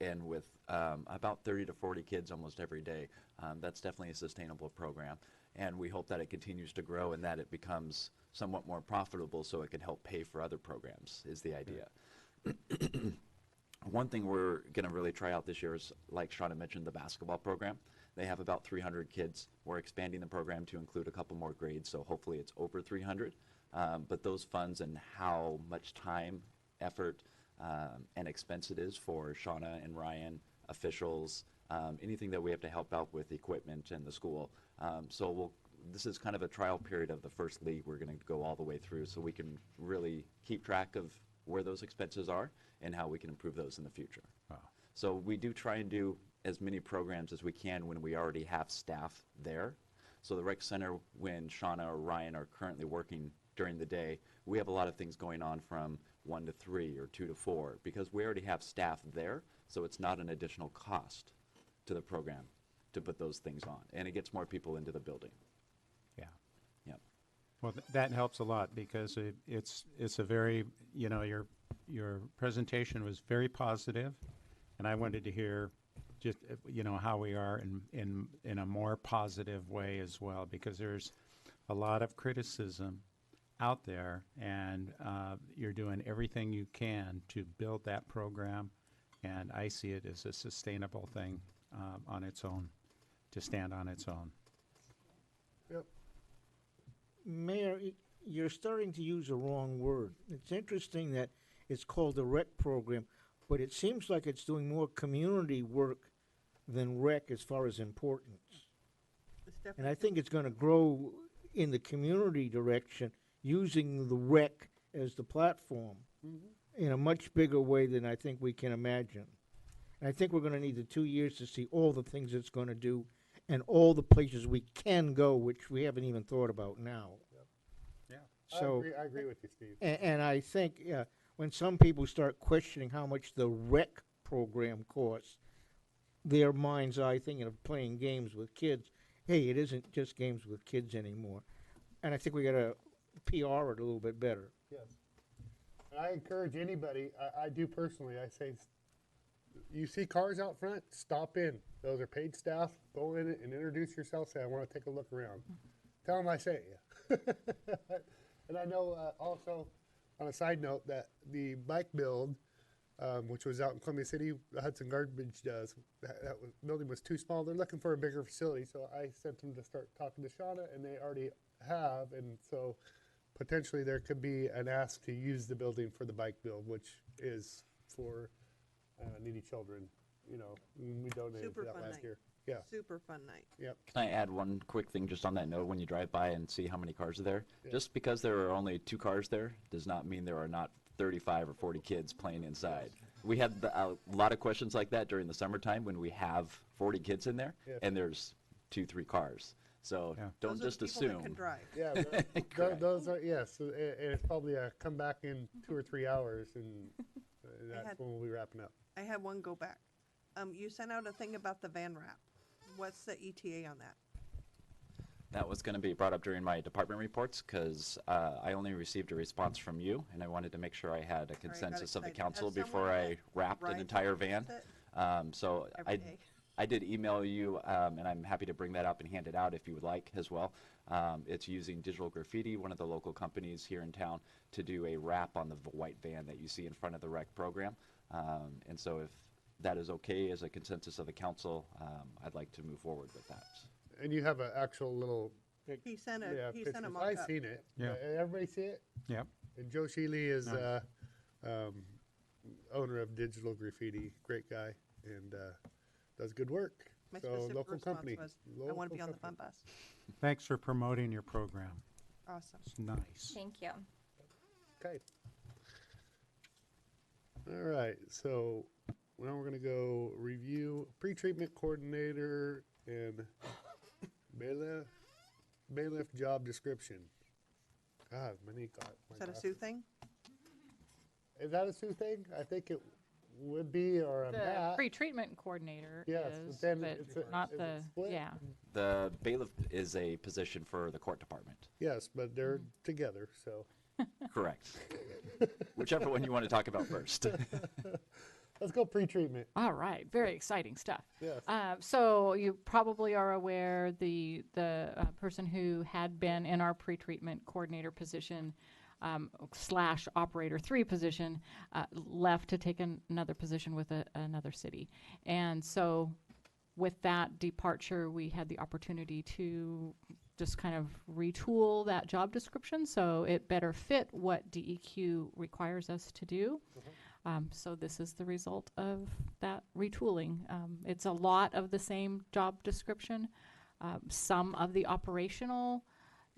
and with about 30 to 40 kids almost every day, that's definitely a sustainable program. And we hope that it continues to grow and that it becomes somewhat more profitable so it can help pay for other programs, is the idea. One thing we're going to really try out this year is, like Shauna mentioned, the basketball program. They have about 300 kids. We're expanding the program to include a couple more grades, so hopefully it's over 300. But those funds and how much time, effort, and expense it is for Shauna and Ryan, officials, anything that we have to help out with equipment and the school. This is kind of a trial period of the first league we're going to go all the way through so we can really keep track of where those expenses are and how we can improve those in the future. Wow. So we do try and do as many programs as we can when we already have staff there. So the rec center, when Shauna or Ryan are currently working during the day, we have a lot of things going on from 1 to 3 or 2 to 4 because we already have staff there, so it's not an additional cost to the program to put those things on, and it gets more people into the building. Yeah. Yep. Well, that helps a lot because it's a very, you know, your presentation was very positive, and I wanted to hear just, you know, how we are in a more positive way as well, because there's a lot of criticism out there, and you're doing everything you can to build that program, and I see it as a sustainable thing on its own, to stand on its own. Yep. Mayor, you're starting to use the wrong word. It's interesting that it's called the rec program, but it seems like it's doing more community work than rec as far as importance. It's And definitely I think it's going to grow in the community direction, using the rec as the platform in a much bigger way than I think we can imagine. And I think we're going to need the 2 years to see all the things it's going to do and all the places we can go, which we haven't even thought about now. Yeah. So, I agree with you, Steve. and I think when some people start questioning how much the rec program costs, their mind's eye thinking of playing games with kids. Hey, it isn't just games with kids anymore. And I think we got to PR it a little bit better. Yes. And I encourage anybody, I do personally, I say, you see cars out front, stop in. Those are paid staff. Go in and introduce yourself. Say, I want to take a look around. Tell them I sent you. And I know also, on a side note, that the bike build, which was out in Columbia City, the Hudson Garbage does, building was too small. They're looking for a bigger facility. So I sent them to start talking to Shauna, and they already have. And so potentially there could be an ask to use the building for the bike build, which is for needy children, you know, and we donated Super for that fun last night. year. Yeah, Super fun night. yep. Can I add one quick thing just on that note? When you drive by and see how many cars are there, Yeah. just because there are only 2 cars there does not mean there are not 35 or 40 kids playing inside. We had a lot of questions like that during the summertime when we have 40 kids in there Yeah. and there's 2-3 cars. So Yeah. don't Those are just the people that assume. can drive. Yeah, Correct. those are, yes, it's probably a come back in 2 or 3 hours, and that's had- when we'll be wrapping up. I had one go back. You sent out a thing about the van wrap. What's the ETA on that? That was going to be brought up during my department reports because I only received a response from you, and I wanted to make sure I had a got consensus of the excited. council As before someone I that wrapped an rides entire with van. it So every day. I did email you, and I'm happy to bring that up and hand it out if you would like as well. It's using Digital Graffiti, one of the local companies here in town, to do a wrap on the white van that you see in front of the rec program. And so if that is okay as a consensus of the council, I'd like to move forward with that. And you have an actual little, He sent a, yeah, he sent a pictures. mock-up. I seen it. Yeah. Everybody see it? Yep. And Joe Sheely is, Nice. owner of Digital Graffiti, great guy, and, does good work. My So, specific local response company. was, I want to be on the Local fun bus. Thanks for promoting your program. Awesome. It's nice. Thank you. Okay. All right, so now we're gonna go review pretreatment coordinator and bailiff job description. God, my knee got. my Is that a glasses. Sue thing? Is that a Sue thing? I think it would be, or a The Matt. pre-treatment coordinator Yes, but is, then but it's a- not is it the, split? yeah. The bailiff is a position for the court department. Yes, but they're together, so. Correct. Whichever one you want to talk about first. Let's go pretreatment. All right, very exciting stuff. Yes. So you probably are aware the person who had been in our pretreatment coordinator position / operator 3 position left to take another position with another city. And so with that departure, we had the opportunity to just kind of retool that job description so it better fit what DEQ requires us to do. So this is the result of that retooling. It's a lot of the same job description. Some of the operational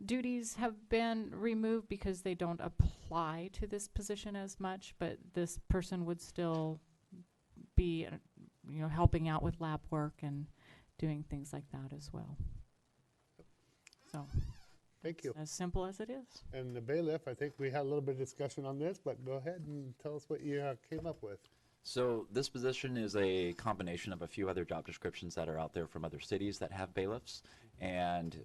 duties have been removed because they don't apply to this position as much, but this person would still be, helping out with lab work and doing things like that as well. So, Thank you. as simple as it is. And the bailiff, I think we had a little bit of discussion on this, but go ahead and tell us what you came up with. So this position is a combination of a few other job descriptions that are out there from other cities that have bailiffs. And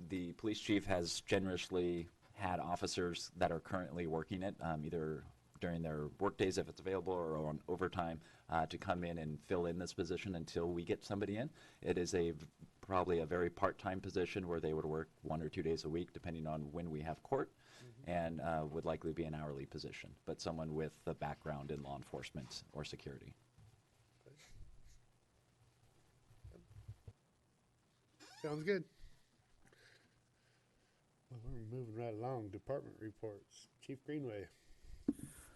the police chief has generously had officers that are currently working it, either during their work days if it's available or on overtime, to come in and fill in this position until we get somebody in. It is probably a very part-time position where they would work 1 or 2 days a week depending on when we have court, and would likely be an hourly position, but someone with a background in law enforcement or security. Sounds good. Well, we're moving right along. Department reports. Chief Greenway.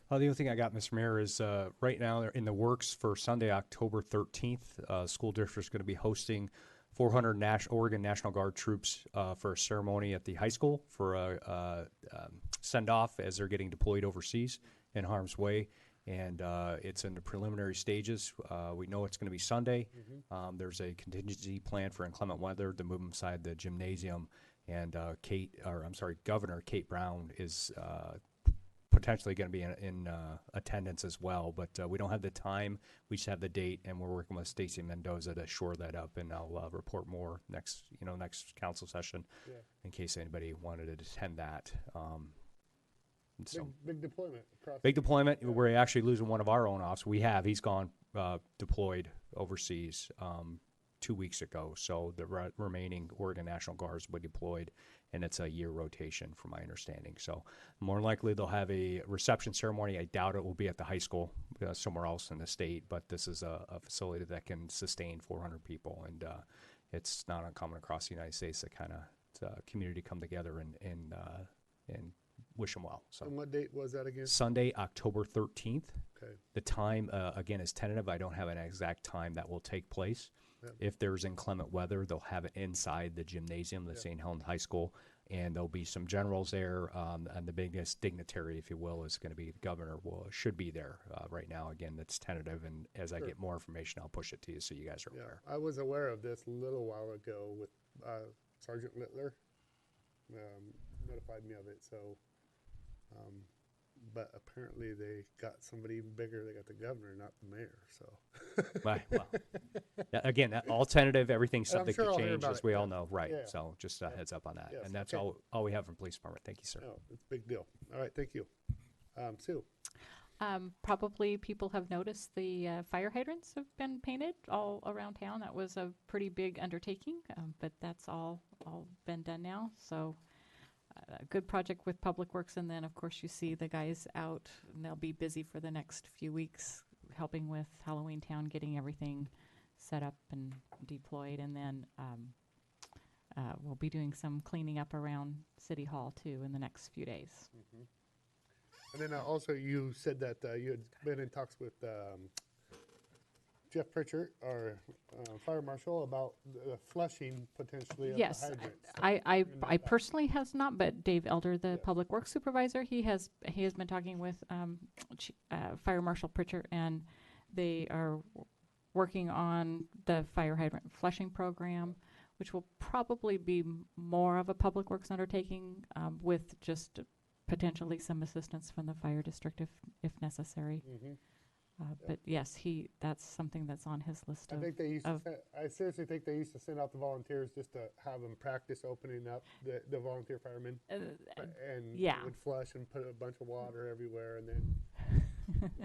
The only thing I got, Mr. Mayor, is right now they're in the works for Sunday, October 13th. School district's going to be hosting 400 Oregon National Guard troops for a ceremony at the high school for a send-off as they're getting deployed overseas in harm's way. And it's in the preliminary stages. We know it's going to be Sunday. There's a contingency plan for inclement weather to move them inside the gymnasium. And Governor Kate Brown is potentially going to be in attendance as well, but we don't have the time. We just have the date, and we're working with Stacy Mendoza to shore that up, and I'll report more next council session in case anybody wanted to attend that. Big deployment. Big deployment. We're actually losing one of our own officers. He's gone deployed overseas 2 weeks ago. So the remaining Oregon National Guards will be deployed, and it's a year rotation from my understanding. So more likely they'll have a reception ceremony. I doubt it will be at the high school, somewhere else in the state, but this is a facility that can sustain 400 people, and it's not uncommon across the United States that kind of community come together and wish them well. So And what date was that again? Sunday, October 13th. Okay. The time, again, is tentative. I don't have an exact time that will take place. Yep. If there's inclement weather, they'll have it inside the gymnasium, the Yep. St. Helens High School, and there'll be some generals there, and the biggest dignitary, if you will, is going to be the governor. Should be there right now. Again, that's tentative, and as I Sure. get more information, I'll push it to you so you guys are Yeah, aware. I was aware of this a little while ago with Sergeant Littler. Notified me of it, so, but apparently they got somebody even bigger. They got the governor, not the mayor, so. Well, yeah, again, all tentative. Everything's And I'm subject sure to I'll hear change, about as it, we yeah. all know, right? Yeah. So just a heads up on that. Yes, And that's okay. all we have from police department. Thank you, sir. No, it's a big deal. All right, thank you. Sue? Probably people have noticed the fire hydrants have been painted all around town. That was a pretty big undertaking, but that's all been done now. So a good project with Public Works, and then of course you see the guys out, and they'll be busy for the next few weeks helping with Halloween Town, getting everything set up and deployed, and then we'll be doing some cleaning up around City Hall too in the next few days. And then also you said that you had been in talks with Jeff Pritchard, our fire marshal, about the flushing potentially of Yes, the hydrants. I personally has not, but Dave Elder, the Yeah. Public Works Supervisor, he has been talking with Fire Marshal Pritchard, and they are working on the fire hydrant flushing program, which will probably be more of a Public Works undertaking with just potentially some assistance from the fire district if necessary. Mhm. But yes, that's something that's on his list I of. think they used to. of- I seriously think they used to send out the volunteers just to have them practice opening up the volunteer firemen, and yeah. would flush and put a bunch of water everywhere, and then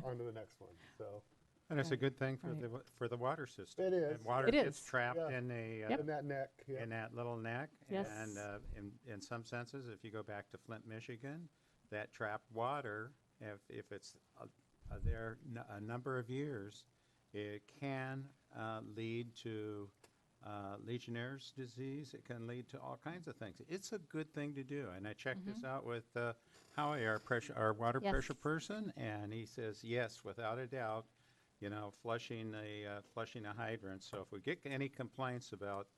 on to the next one. So And it's a good thing for Right. for the water system. It is. And water It gets is. trapped Yeah. in a Yep. in that neck, yeah. in that little neck. Yes. And in some senses, if you go back to Flint, Michigan, that trapped water, if it's there a number of years, it can lead to Legionnaire's disease. It can lead to all kinds of things. It's a good thing to do. And I checked this out with Howie, our water Yes. pressure person, and he says, yes, without a doubt, flushing a hydrant. So if we get any complaints about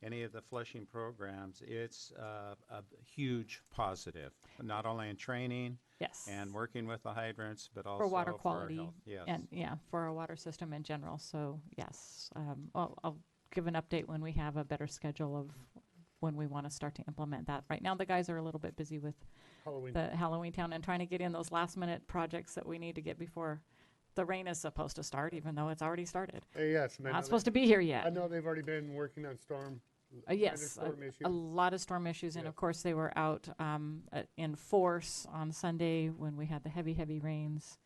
any of the flushing programs, it's a huge positive, not only in training Yes. and working with the hydrants, but also For water our quality health. Yes. and for our water system in general. So yes, I'll give an update when we have a better schedule of when we want to start to implement that. Right now, the guys are a little bit busy with Halloween. the Halloween Town and trying to get in those last minute projects that we need to get before the rain is supposed to start, even though it's already started. Yes, and I know Not supposed to be here yet. I know they've already been working on storm. Yes, storm issues. a lot of storm issues, and Yeah. of course they were out in force on Sunday when we had the heavy rains.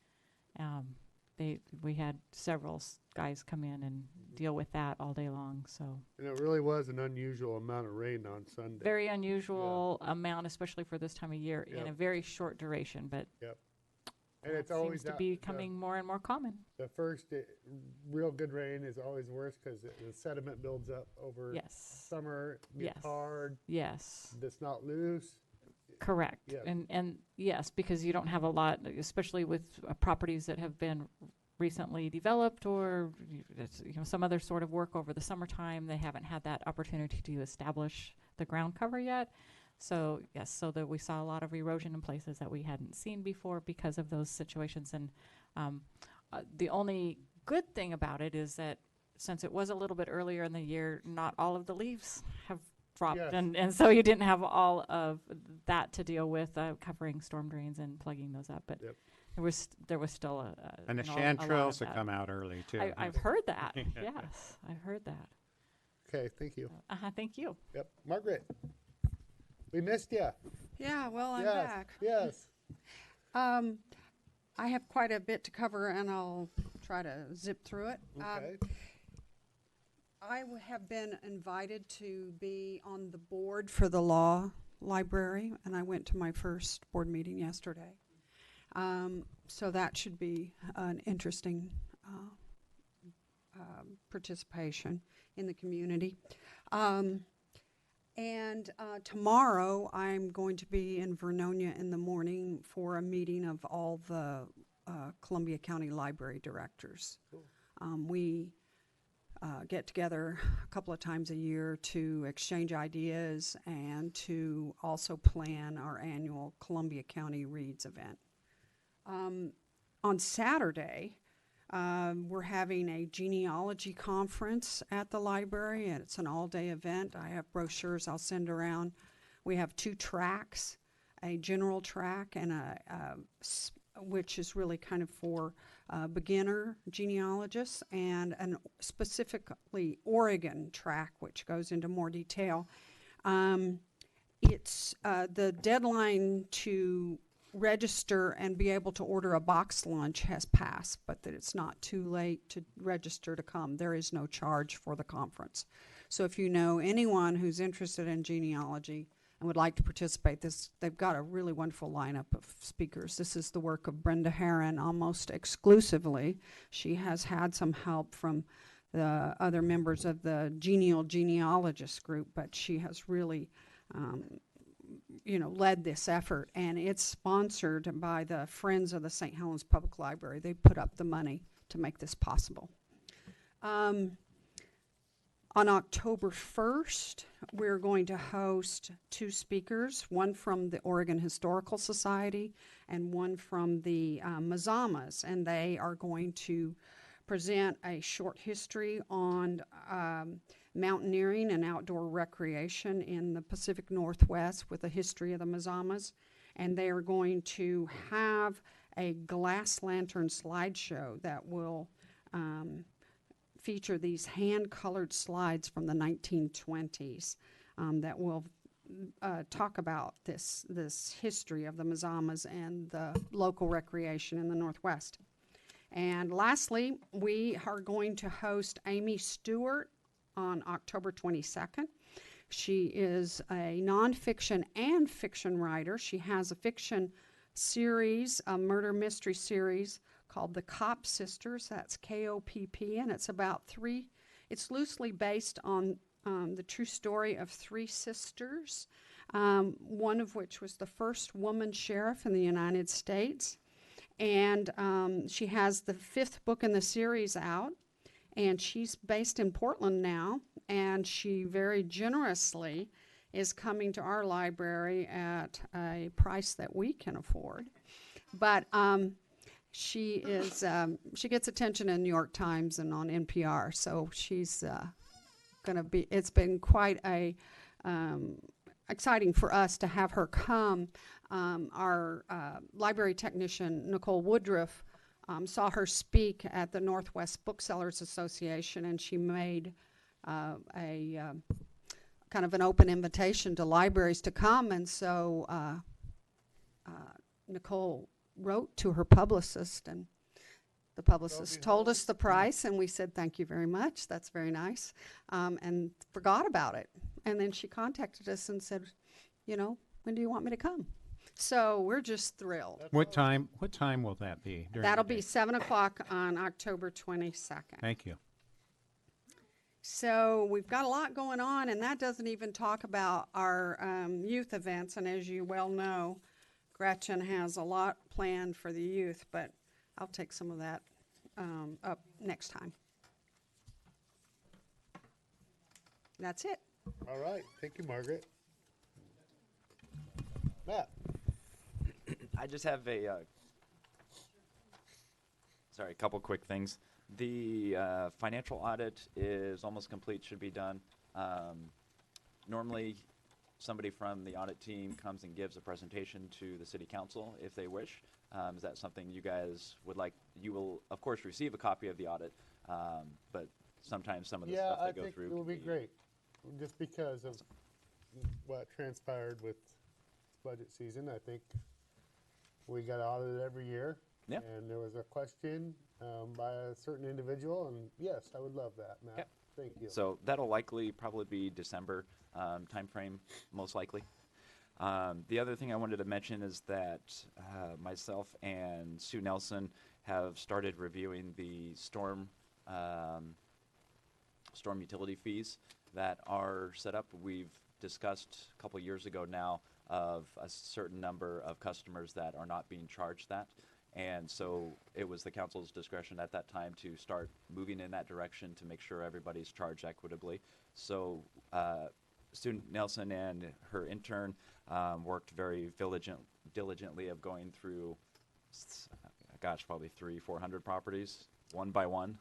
We had several guys come in and deal with that all day long. So And it really was an unusual amount of rain on Sunday. very unusual amount, especially for this time of year, in Yep. a very short duration. But Yep. And it's that always seems to that- be the- becoming more and more common. The first real good rain is always worse because the sediment builds up over Yes, summer, Yes. gets hard, yes. it's not loose. Correct. Yes. And yes, because you don't have a lot, especially with properties that have been recently developed or some other sort of work over the summertime. They haven't had that opportunity to establish the ground cover yet. So yes, so that we saw a lot of erosion in places that we hadn't seen before because of those situations. And the only good thing about it is that since it was a little bit earlier in the year, not all of the leaves have dropped, Yes. and so you didn't have all of that to deal with, covering storm drains and plugging those up. But Yep. there was still And the a lot of chanterelles have that. come out early, too. I've heard that. Yes, I've heard that. Okay, thank you. Thank you. Yep. Margaret, we missed you. Yeah, well, I'm Yes, back. yes. I have quite a bit to cover, and I'll try to zip through it. Okay. Have been invited to be on the board for the law library, and I went to my first board meeting yesterday. So that should be an interesting participation in the community. And tomorrow, I'm going to be in Vernonia in the morning for a meeting of all the Columbia County Library Directors. We get together a couple of times a year to exchange ideas and to also plan our annual Columbia County Reads event. On Saturday, we're having a genealogy conference at the library, and it's an all-day event. I have brochures I'll send around. We have 2 tracks, a general track and which is really kind of for beginner genealogists, and an specifically Oregon track, which goes into more detail. It's the deadline to register and be able to order a box lunch has passed, but that it's not too late to register to come. There is no charge for the conference. So if you know anyone who's interested in genealogy and would like to participate, they've got a really wonderful lineup of speakers. This is the work of Brenda Herron almost exclusively. She has had some help from the other members of the genealogist group, but she has really led this effort, and it's sponsored by the Friends of the St. Helens Public Library. They put up the money to make this possible. On October 1st, we're going to host 2 speakers, one from the Oregon Historical Society and one from the Mazamas, and they are going to present a short history on mountaineering and outdoor recreation in the Pacific Northwest with a history of the Mazamas. And they are going to have a glass lantern slideshow that will feature these hand-colored slides from the 1920s that will talk about this history of the Mazamas and the local recreation in the Northwest. And lastly, we are going to host Amy Stewart on October 22nd. She is a nonfiction and fiction writer. She has a fiction series, a murder mystery series called The Kopp Sisters. That's K-O-P-P, and it's about it's loosely based on the true story of 3 sisters, one of which was the first woman sheriff in the United States. And she has the 5th book in the series out, and she's based in Portland now, and she very generously is coming to our library at a price that we can afford. But she gets attention in New York Times and on NPR, so she's it's been quite a exciting for us to have her come. Our library technician, Nicole Woodruff, saw her speak at the Northwest Booksellers Association, and she made a kind of an open invitation to libraries to come. And so Nicole wrote to her publicist, and the publicist told us the price, and we said, thank you very much, that's very nice, and forgot about it. And then she contacted us and said, when do you want me to come? So we're just thrilled. What time will that be? That'll be 7 o'clock on October 22nd. Thank you. So we've got a lot going on, and that doesn't even talk about our youth events. And as you well know, Gretchen has a lot planned for the youth, but I'll take some of that up next time. That's it. All right. Thank you, Margaret. Matt. I just have a couple quick things. The financial audit is almost complete, should be done. Normally, somebody from the audit team comes and gives a presentation to the city council if they wish. Is that something you guys would like? You will, of course, receive a copy of the audit, but sometimes some of the stuff they go through. Yeah, I think it will be great, just because of what transpired with budget season. I think we got audited every year, and there was a question by a certain individual, and yes, I would love that, Matt. Yep. Thank you. So that'll likely probably be December timeframe, most likely. The other thing I wanted to mention is that myself and Sue Nelson have started reviewing the storm utility fees that are set up. We've discussed a couple years ago now of a certain number of customers that are not being charged that, And so it was the council's discretion at that time to start moving in that direction to make sure everybody's charged equitably. So Student Nelson and her intern worked very diligently of going through, gosh, probably 300-400 properties, one by one,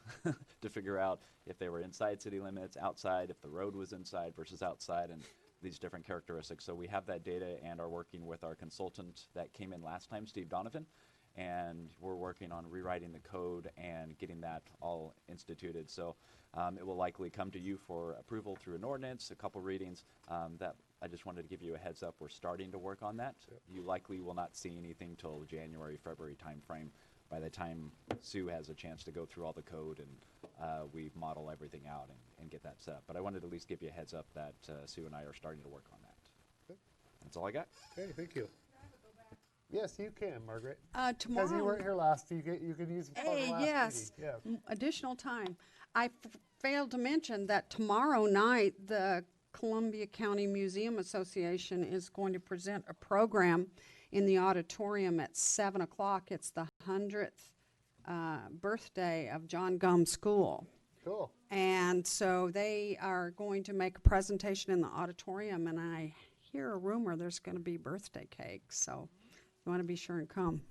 to figure out if they were inside city limits, outside, if the road was inside versus outside, and these different characteristics. So we have that data and are working with our consultant that came in last time, Steve Donovan, and we're working on rewriting the code and getting that all instituted. So it will likely come to you for approval through an ordinance, a couple readings. That I just wanted to give you a heads up. We're starting to work on that. You likely will not see anything till January, February timeframe. By the time Sue has a chance to go through all the code and we model everything out and get that set up. But I wanted to at least give you a heads up that Sue and I are starting to work on that. Okay. That's all I got. Okay, thank you. Yes, you can, Margaret. Tomorrow. Because you weren't here last, you can use the Hey, last yes. meeting. Yeah. Additional time. I failed to mention that tomorrow night, the Columbia County Museum Association is going to present a program in the auditorium at 7 o'clock. It's the 100th birthday of John Gum School. Cool. And so they are going to make a presentation in the auditorium, and I hear a rumor there's going to be birthday cake, so you want to be sure and come.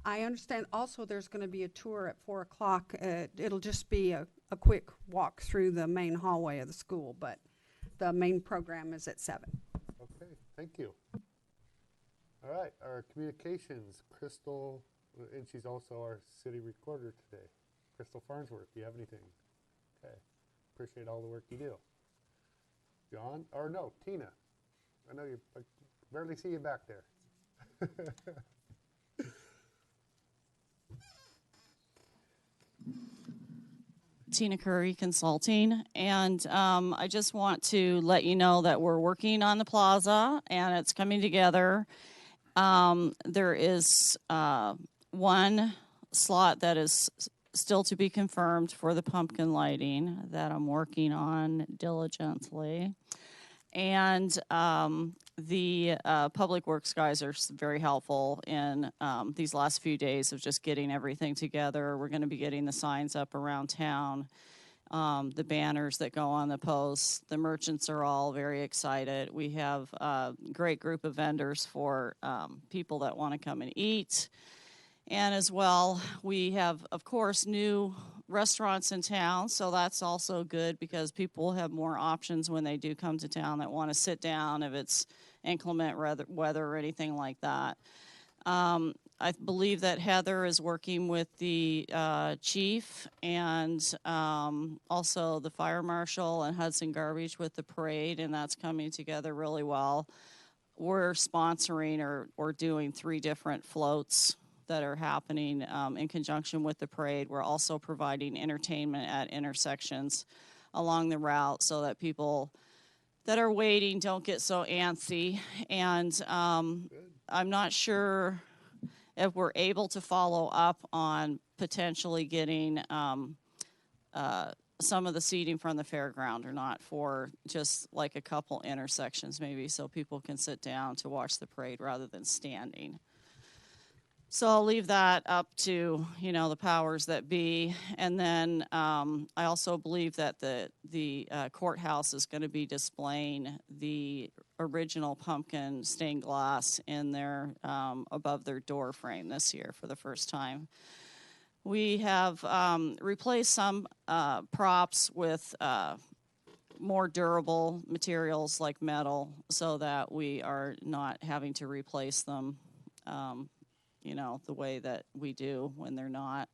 I understand also there's going to be a tour at 4 o'clock. It'll just be a quick walk through the main hallway of the school, but the main program is at 7. Okay, thank you. All right, our communications, Crystal, and she's also our city recorder today. Crystal Farnsworth, do you have anything? Okay, appreciate all the work you do. John, or no, Tina. I know you, I barely see you back there. Tina Curry Consulting, and I just want to let you know that we're working on the plaza and it's coming together. There is one slot that is still to be confirmed for the pumpkin lighting that I'm working on diligently. And the Public Works guys are very helpful in these last few days of just getting everything together. We're going to be getting the signs up around town, the banners that go on the posts. The merchants are all very excited. We have a great group of vendors for people that want to come and eat. And as well, we have, of course, new restaurants in town, so that's also good because people have more options when they do come to town that want to sit down if it's inclement weather or anything like that. I believe that Heather is working with the chief and also the fire marshal and Hudson Garbage with the parade, and that's coming together really well. We're sponsoring or doing 3 different floats that are happening in conjunction with the parade. We're also providing entertainment at intersections along the route so that people that are waiting don't get so antsy. And I'm not sure if we're able to follow up on potentially getting some of the seating from the fairground or not, for just like a couple intersections maybe, so people can sit down to watch the parade rather than standing. So I'll leave that up to, the powers that be. And then I also believe that the courthouse is going to be displaying the original pumpkin stained glass in their above their door frame this year for the first time. We have replaced some props with more durable materials like metal so that we are not having to replace them the way that we do when they're not.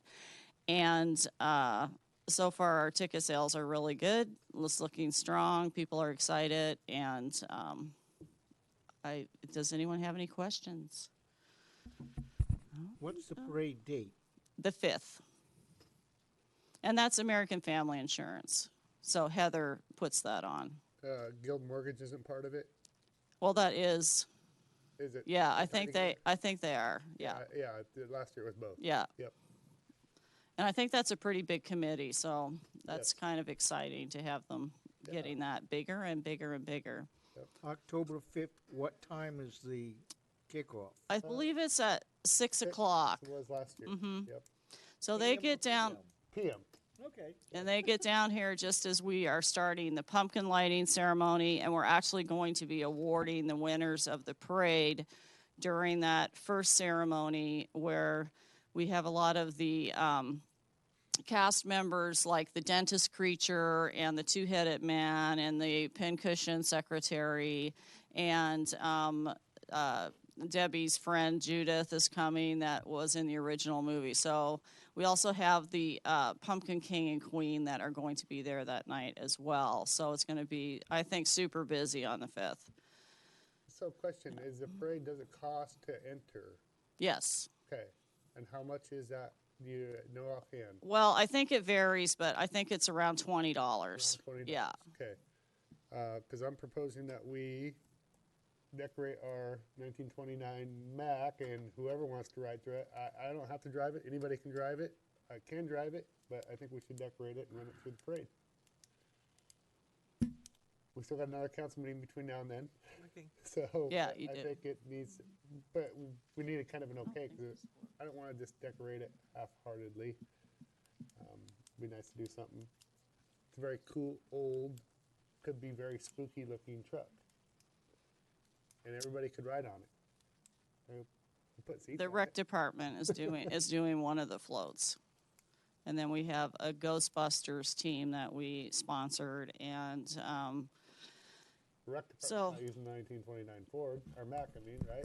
And so far our ticket sales are really good. It's looking strong. People are excited. And does anyone have any questions? What's the parade date? The 5th. And that's American Family Insurance. So Heather puts that on. Guild Mortgage isn't part of it? Well, that is. Is it? Yeah, I think they are. Yeah. Last year was both. Yeah. Yep. And I think that's a pretty big committee, so that's kind of exciting to have them getting that bigger and bigger and bigger. October 5th, what time is the kickoff? I believe it's at 6 o'clock. It was last year. Mhm. Yep. So they get down, PM. Okay. and they get down here just as we are starting the pumpkin lighting ceremony, and we're actually going to be awarding the winners of the parade during that first ceremony, where we have a lot of the cast members like the dentist creature and the two-headed man and the pincushion secretary, and Debbie's friend Judith is coming, that was in the original movie. So we also have the Pumpkin King and Queen that are going to be there that night as well. So it's going to be, I think, super busy on the 5th. So question, is the parade, does it cost to enter? Yes. Okay. And how much is that? Do you know offhand? Well, I think it varies, but I think it's around $20. $20. Yeah. Okay. Because I'm proposing that we decorate our 1929 Mack, and whoever wants to ride through it, I don't have to drive it. Anybody can drive it. I can drive it, but I think we should decorate it and run it through the parade. We still got another council meeting between now and then. Okay. So Yeah, you I do. think it needs, but we need a kind of an okay, because I don't want to just decorate it half-heartedly. Be nice to do something. It's a very cool, old, could be very spooky-looking truck, and everybody could ride on it. Put seats The on rec it. department is doing one of the floats. And then we have a Ghostbusters team that we sponsored, and Rec so- department's not using 1929 Ford, or Mack, I mean, right?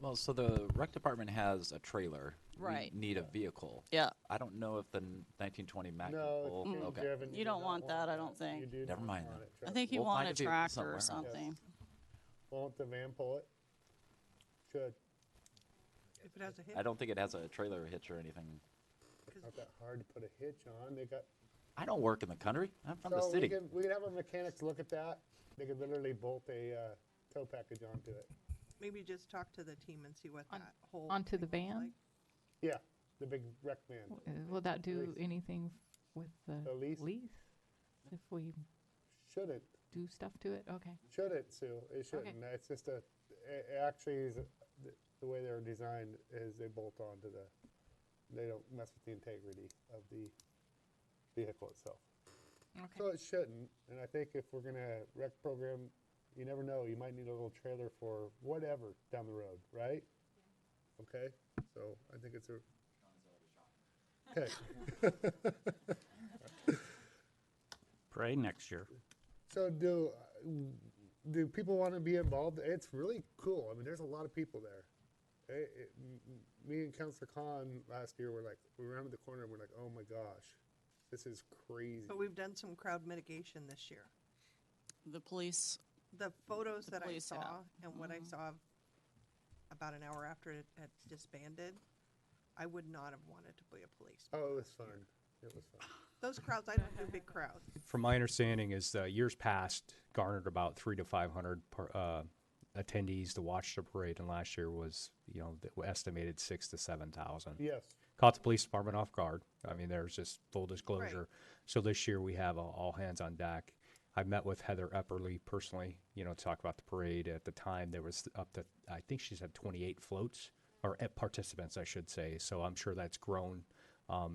Well, so the rec department has a trailer. Right. We need a vehicle. yeah. I don't know if the 1920 Mack can No, pull. it's being Okay. driven. You do don't not want that, I don't think. You do Never not mind want then. it, I trust think me. you We'll want find a a vehicle tractor somewhere. or Yes. something. Won't the van pull it? Should. If it has a hit. I don't think it has a trailer hitch or anything. Not that hard to put a hitch on. They got. I don't work in the country. I'm from the So city. we could have our mechanics look at that. They could literally bolt a tow package onto it. Maybe just talk to the team and see what On- that whole. Onto the thing looks van? like. Yeah, the big wreck van. Will that do Lease. anything with The the lease? lease? If we Shouldn't. do stuff to it? Okay. Shouldn't, Sue. It shouldn't. It's just it actually is the way they're designed is they bolt onto they don't mess with the integrity of the vehicle itself. Okay. So it shouldn't. And I think if we're gonna rec program, you never know. You might need a little trailer for whatever down the road, right? Okay. So I think it's okay. Parade next year. So do people want to be involved? It's really cool. I mean, there's a lot of people there. Me and Councilor Khan last year were like, we rounded the corner and we're like, oh my gosh, this is crazy. But we've done some crowd mitigation this year. The police, The photos that I police saw have. and what I saw about an hour after it had disbanded, I would not have wanted to be a police. Oh, it was fun. It was fun. Those crowds, I don't do big crowds. From my understanding, is years past garnered about 300 to 500 attendees to watch the parade, and last year was estimated 6,000 to 7,000. Yes. Caught the police department off guard. I mean, there's just full disclosure. Right. So this year we have all hands on deck. I met with Heather Epperly personally, to talk about the parade. At the time, there was up to, I think she said 28 floats, or participants, I should say. So I'm sure that's grown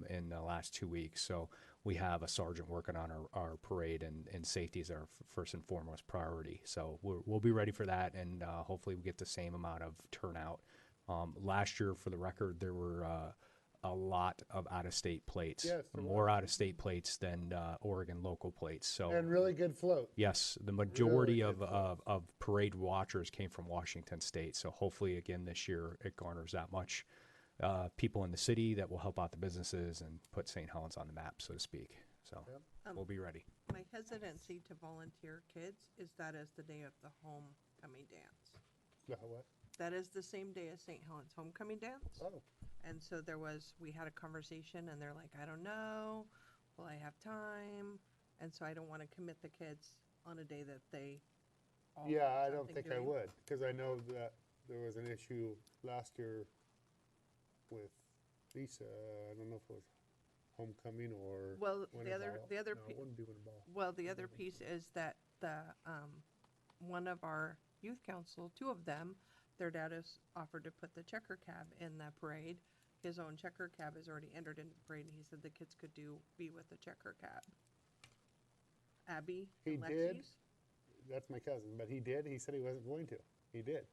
in the last 2 weeks. So we have a sergeant working on our parade, and safety is our first and foremost priority. So we'll be ready for that, and hopefully we get the same amount of turnout. Last year, for the record, there were a lot of out-of-state plates, Yes, there more out-of-state plates than Oregon local plates. So And really good float. yes, the majority Really good of parade watchers came from Washington State. So hopefully, again, this year it garners that much people in the city that will help out the businesses and put St. Helens on the map, so to speak. So Yep. we'll be ready. My hesitancy to volunteer kids is that is the day of the homecoming dance. What? That is the same day as St. Helens homecoming dance. Oh, And so we had a conversation and they're like, I don't know, will I have time? And so I don't want to commit the kids on a day that they all yeah, have I don't something think I doing. would, because I know that there was an issue last year with Lisa. I don't know if it was homecoming or Well, winter the other, ball. the other, No, pi- it wouldn't be winter ball. well, the other piece is that one of our youth council, two of them, their dad has offered to put the checker cab in that parade. His own checker cab is already entered into the parade, and he said the kids could be with the checker cab. Abby He and did? Lexi's. That's my cousin, but he did. He said he wasn't going to. He did.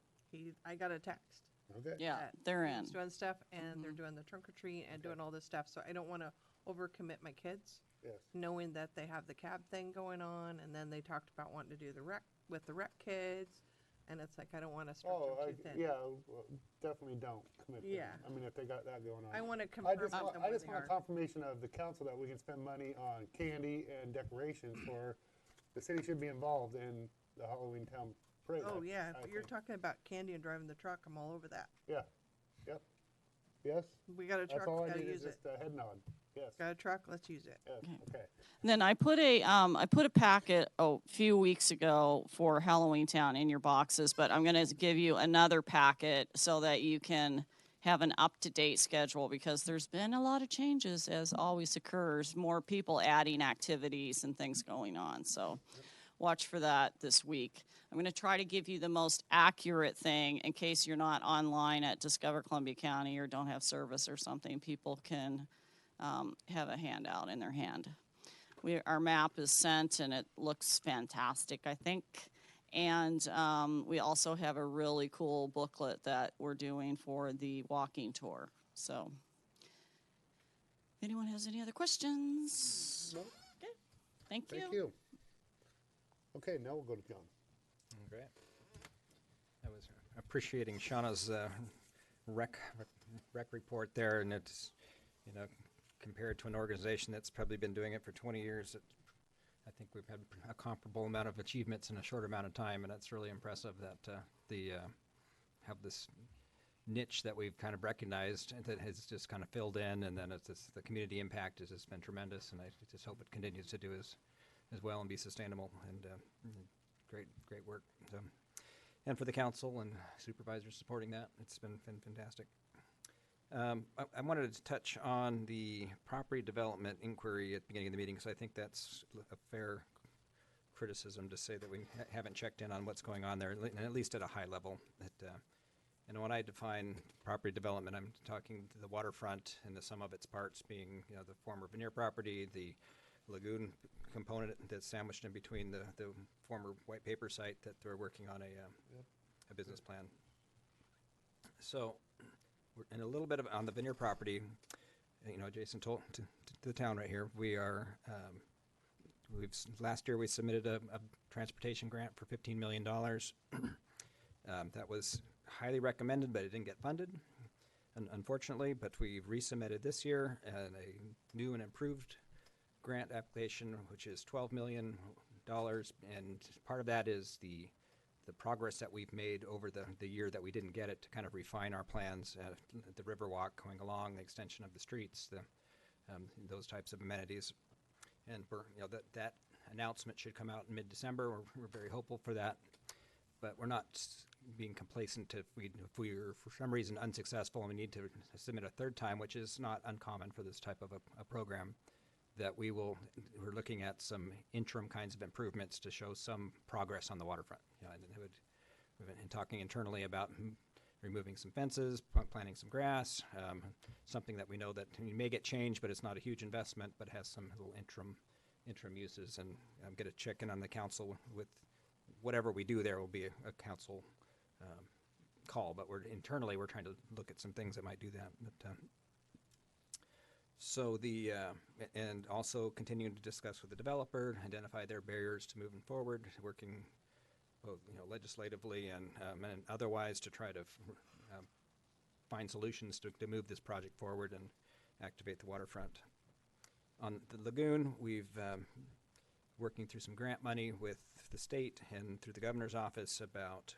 I got a text. Okay. Yeah, that they're he in. was doing stuff, and they're doing the trunk or treat and doing all this stuff. So I don't want to overcommit my kids, Yes. knowing that they have the cab thing going on, and then they talked about wanting to do the rec with the rec kids, and it's like I don't want to stretch Oh, them too thin. yeah, well, definitely don't commit them. Yeah. I mean, if they got that going on. I want to I confirm just with want, them I where just they want are. confirmation of the council that we can spend money on candy and decorations for, the city should be involved in the Halloween Town Parade. Oh I- yeah, I if you're think. talking about candy and driving the truck, I'm all over that. Yeah, yep, yes. We got a That's truck, all I gotta need is use it. just a head nod. Yes, Got a truck, let's use it. yes, okay. And then I put a packet a few weeks ago for Halloween Town in your boxes, but I'm going to give you another packet so that you can have an up-to-date schedule because there's been a lot of changes as always occurs, more people adding activities and things going on. So watch for that this week. I'm going to try to give you the most accurate thing in case you're not online at Discover Columbia County or don't have service or something. People can have a handout in their hand. Our map is sent and it looks fantastic, I think. And we also have a really cool booklet that we're doing for the walking tour. So, if anyone has any other questions? No. Okay. Thank Thank you. Okay, now we'll go to John. Great. I was appreciating Shauna's rec report there, and it's, compared to an organization that's probably been doing it for 20 years, I think we've had a comparable amount of achievements in a short amount of time, and it's really impressive that have this niche that we've kind of recognized that has just kind of filled in, and then the community impact has just been tremendous, and I just hope it continues to do as well and be sustainable, and great work. So, and for the council and supervisors supporting that, it's been fantastic. I wanted to touch on the property development inquiry at the beginning of the meeting because I think that's a fair criticism to say that we haven't checked in on what's going on there, at least at a high level. And when I define property development, I'm talking the waterfront and the sum of its parts being, the former veneer property, the lagoon component that's sandwiched in between the former white paper site that they're working on a business plan. So, and a little bit on the veneer property, Jason told to the town right here, we are, last year we submitted a transportation grant for $15 million. That was highly recommended, but it didn't get funded, unfortunately, but we've resubmitted this year and a new and improved grant application, which is $12 million, and part of that is the progress that we've made over the year that we didn't get it to kind of refine our plans, the Riverwalk going along, the extension of the streets, those types of amenities. And that announcement should come out in mid-December. We're very hopeful for that, but we're not being complacent if we are for some reason unsuccessful and we need to submit a third time, which is not uncommon for this type of a program, that we're looking at some interim kinds of improvements to show some progress on the waterfront. We've been talking internally about removing some fences, planting some grass, something that we know that may get changed, but it's not a huge investment, but has some little interim uses. And I'm going to check in on the council with whatever we do there will be a council call, but internally we're trying to look at some things that might do that. But, so and also continuing to discuss with the developer, identify their barriers to moving forward, working both legislatively and otherwise to try to find solutions to move this project forward and activate the waterfront. On the lagoon, we've working through some grant money with the state and through the governor's office about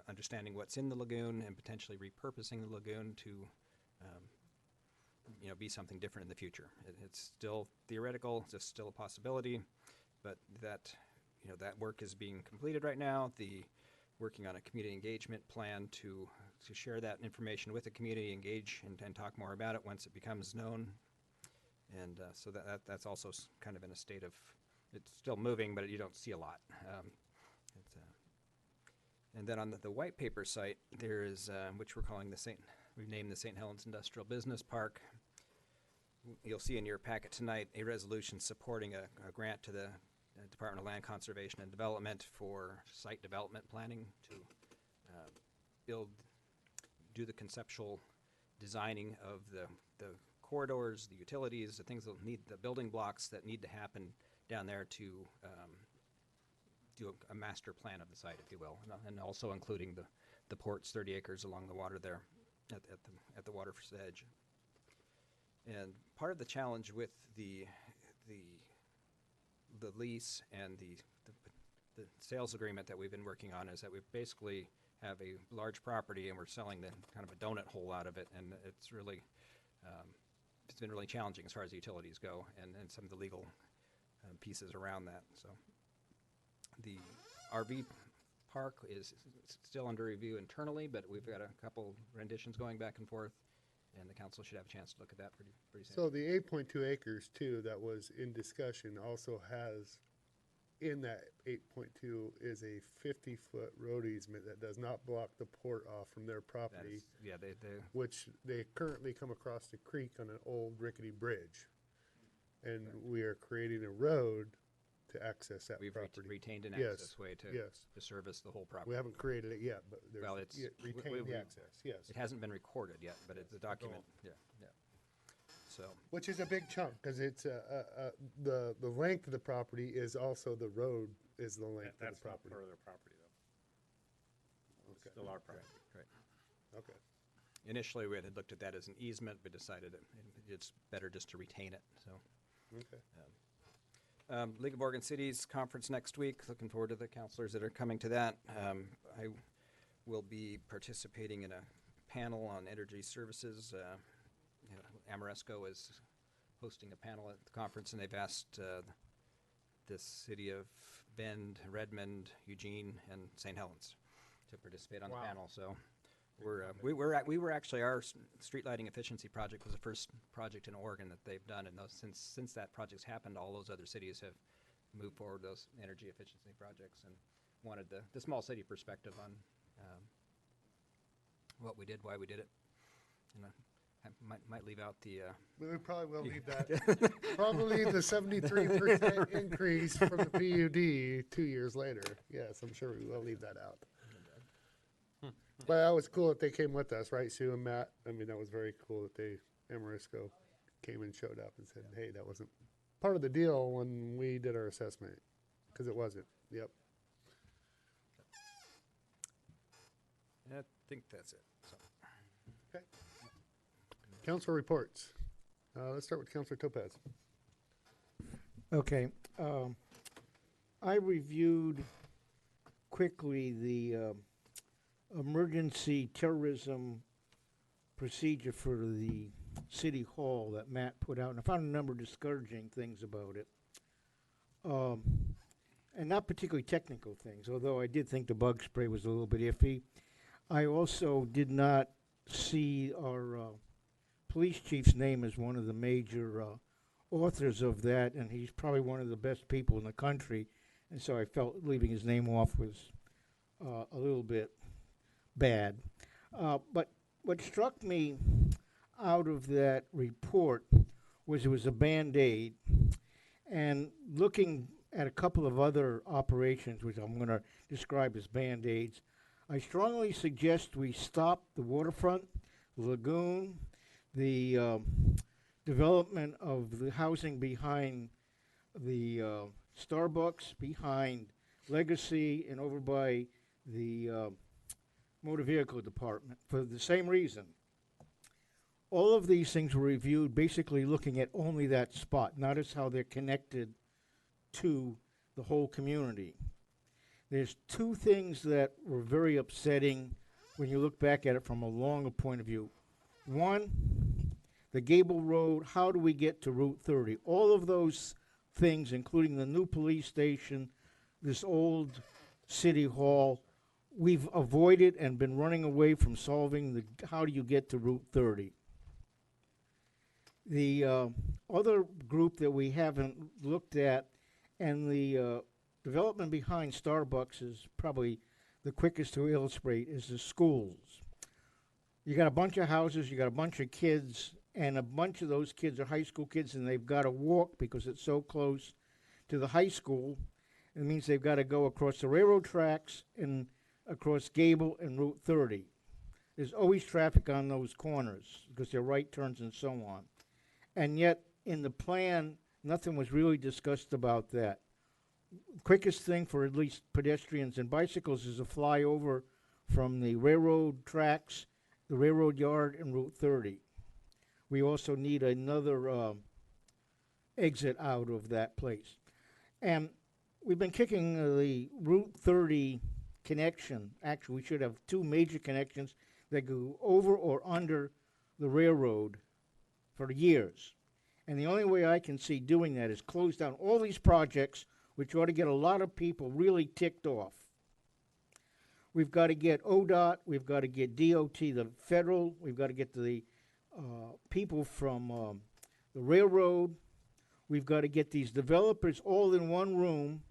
understanding what's in the lagoon and potentially repurposing the lagoon to be something different in the future. It's still theoretical, it's still a possibility, but that work is being completed right now. Working on a community engagement plan to share that information with the community, engage and talk more about it once it becomes known. And so that's also kind of in a state of, it's still moving, but you don't see a lot. And then on the white paper site, there is, which we're calling we've named the St. Helens Industrial Business Park. You'll see in your packet tonight a resolution supporting a grant to the Department of Land Conservation and Development for site development planning to do the conceptual designing of the corridors, the utilities, the things that need, the building blocks that need to happen down there to do a master plan of the site, if you will, and also including the ports, 30 acres along the water there at the water's edge. And part of the challenge with the lease and the sales agreement that we've been working on is that we basically have a large property and we're selling the kind of a donut hole out of it, and it's really it's been really challenging as far as the utilities go and some of the legal pieces around that. So the RV park is still under review internally, but we've got a couple renditions going back and forth, and the council should have a chance to look at that pretty soon. So the 8.2 acres too that was in discussion also has, in that 8.2 is a 50-foot road easement that does not block the port off from their property, Yeah, they which they currently come across the creek on an old rickety bridge. And we are creating a road to access that we've property. retained an Yes, access way to yes. service the whole property. We haven't created it yet, but there's Well, it's retained the access, yes. It hasn't been recorded yet, but it's a document. Yeah. So Which is a big chunk, because it's the length of the property is also the road is the length of the That's not property. part of their property, though. It's Okay. still our property. right. Okay. Initially, we had looked at that as an easement, but decided that it's better just to retain it. So, Okay. League of Oregon Cities conference next week. Looking forward to the counselors that are coming to that. I will be participating in a panel on energy services. Amoresco is hosting a panel at the conference, and they've asked the city of Bend, Redmond, Eugene, and St. Helens to participate on the panel. So we were actually, our street lighting efficiency project was the first project in Oregon that they've done, and since that project's happened, all those other cities have moved forward those energy efficiency projects and wanted the small city perspective on what we did, why we did it. And I might leave out the We probably will leave that. Probably the 73% increase from the PUD 2 years later. Yes, I'm sure we will leave that out. But that was cool that they came with us, right, Sue and Matt? I mean, that was very cool that Amoresco came and showed up and said, hey, that wasn't part of the deal when we did our assessment, because it wasn't. Yep. I think that's it. So. Okay. Council reports. Let's start with Councilor Topaz. Okay. I reviewed quickly the emergency terrorism procedure for the city hall that Matt put out, and I found a number of discouraging things about it. And not particularly technical things, although I did think the bug spray was a little bit iffy. I also did not see our police chief's name as one of the major authors of that, and he's probably one of the best people in the country, and so I felt leaving his name off was a little bit bad. But what struck me out of that report was it was a Band-Aid, and looking at a couple of other operations, which I'm going to describe as Band-Aids, I strongly suggest we stop the waterfront, the lagoon, the development of the housing behind the Starbucks, behind Legacy, and over by the motor vehicle department for the same reason. All of these things were reviewed basically looking at only that spot, not as how they're connected to the whole community. There's two things that were very upsetting when you look back at it from a longer point of view. One, the Gable Road, how do we get to Route 30? All of those things, including the new police station, this old city hall, we've avoided and been running away from solving the how do you get to Route 30. The other group that we haven't looked at, and the development behind Starbucks is probably the quickest to illustrate is the schools. You got a bunch of houses, you got a bunch of kids, and a bunch of those kids are high school kids, and they've got to walk because it's so close to the high school. It means they've got to go across the railroad tracks and across Gable and Route 30. There's always traffic on those corners because they're right turns and so on. And yet, in the plan, nothing was really discussed about that. Quickest thing for at least pedestrians and bicycles is a flyover from the railroad tracks, the railroad yard, and Route 30. We also need another exit out of that place. And we've been kicking the Route 30 connection. Actually, we should have two major connections that go over or under the railroad for years. And the only way I can see doing that is close down all these projects, which ought to get a lot of people really ticked off. We've got to get ODOT, we've got to get DOT, the federal, we've got to get the people from the railroad, we've got to get these developers all in one room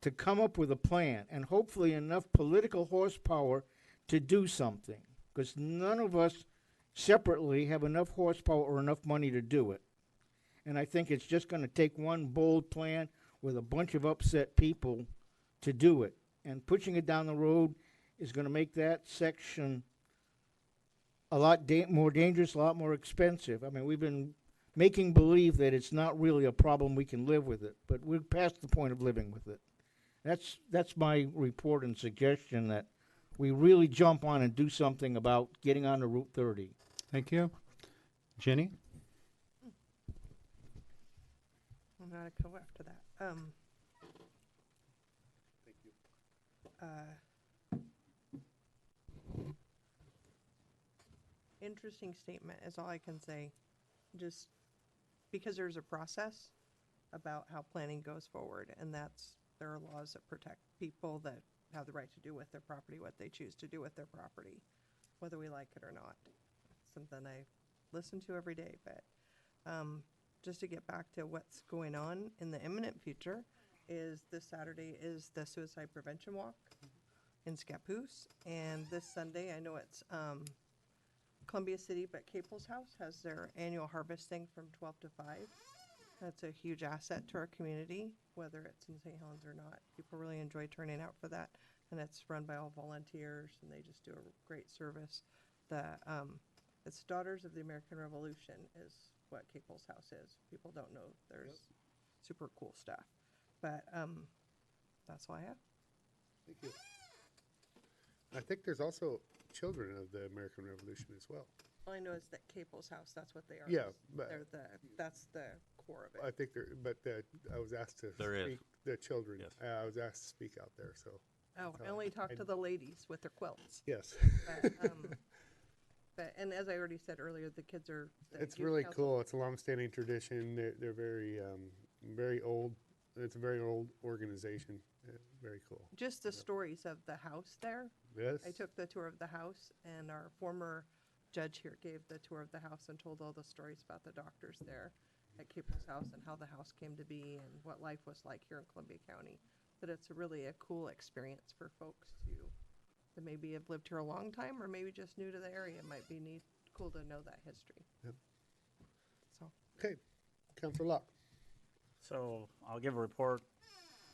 to come up with a plan, and hopefully enough political horsepower to do something, because none of us separately have enough horsepower or enough money to do it. And I think it's just going to take one bold plan with a bunch of upset people to do it. And pushing it down the road is going to make that section a lot more dangerous, a lot more expensive. I mean, we've been making believe that it's not really a problem, we can live with it, but we're past the point of living with it. That's my report and suggestion, that we really jump on and do something about getting on to Route 30. Thank you. Jenny? I'm gonna go after that. Thank you. Interesting statement is all I can say. Just because there's a process about how planning goes forward, and there are laws that protect people that have the right to do with their property what they choose to do with their property, whether we like it or not. It's something I listen to every day, but just to get back to what's going on in the imminent future is this Saturday is the Suicide Prevention Walk in Scappoose, and this Sunday, I know it's Columbia City, but Caples House has their annual harvesting from 12 to 5. That's a huge asset to our community, whether it's in St. Helens or not. People really enjoy turning out for that, and it's run by all volunteers, and they just do a great service. It's Daughters of the American Revolution is what Caples House is. People don't know there's super cool stuff, but that's all I have. Thank you. I think there's also children of the American Revolution as well. All I know is that Caples House, that's what they are. Yeah, but that's the core of it. I think I was asked to There is. speak, the children, Yes. I was asked to speak out there, so. Oh, I only talked to the ladies with their quilts. Yes. And as I already said earlier, the kids are. It's really cool. It's a long-standing tradition. They're very, very old. It's a very old organization. Very cool. Just the stories of the house there. Yes. I took the tour of the house, and our former judge here gave the tour of the house and told all the stories about the doctors there at Caples House and how the house came to be and what life was like here in Columbia County. But it's really a cool experience for folks that maybe have lived here a long time or maybe just new to the area. It might be cool to know that history. Yep. So. Okay. Councilor Locke. So I'll give a report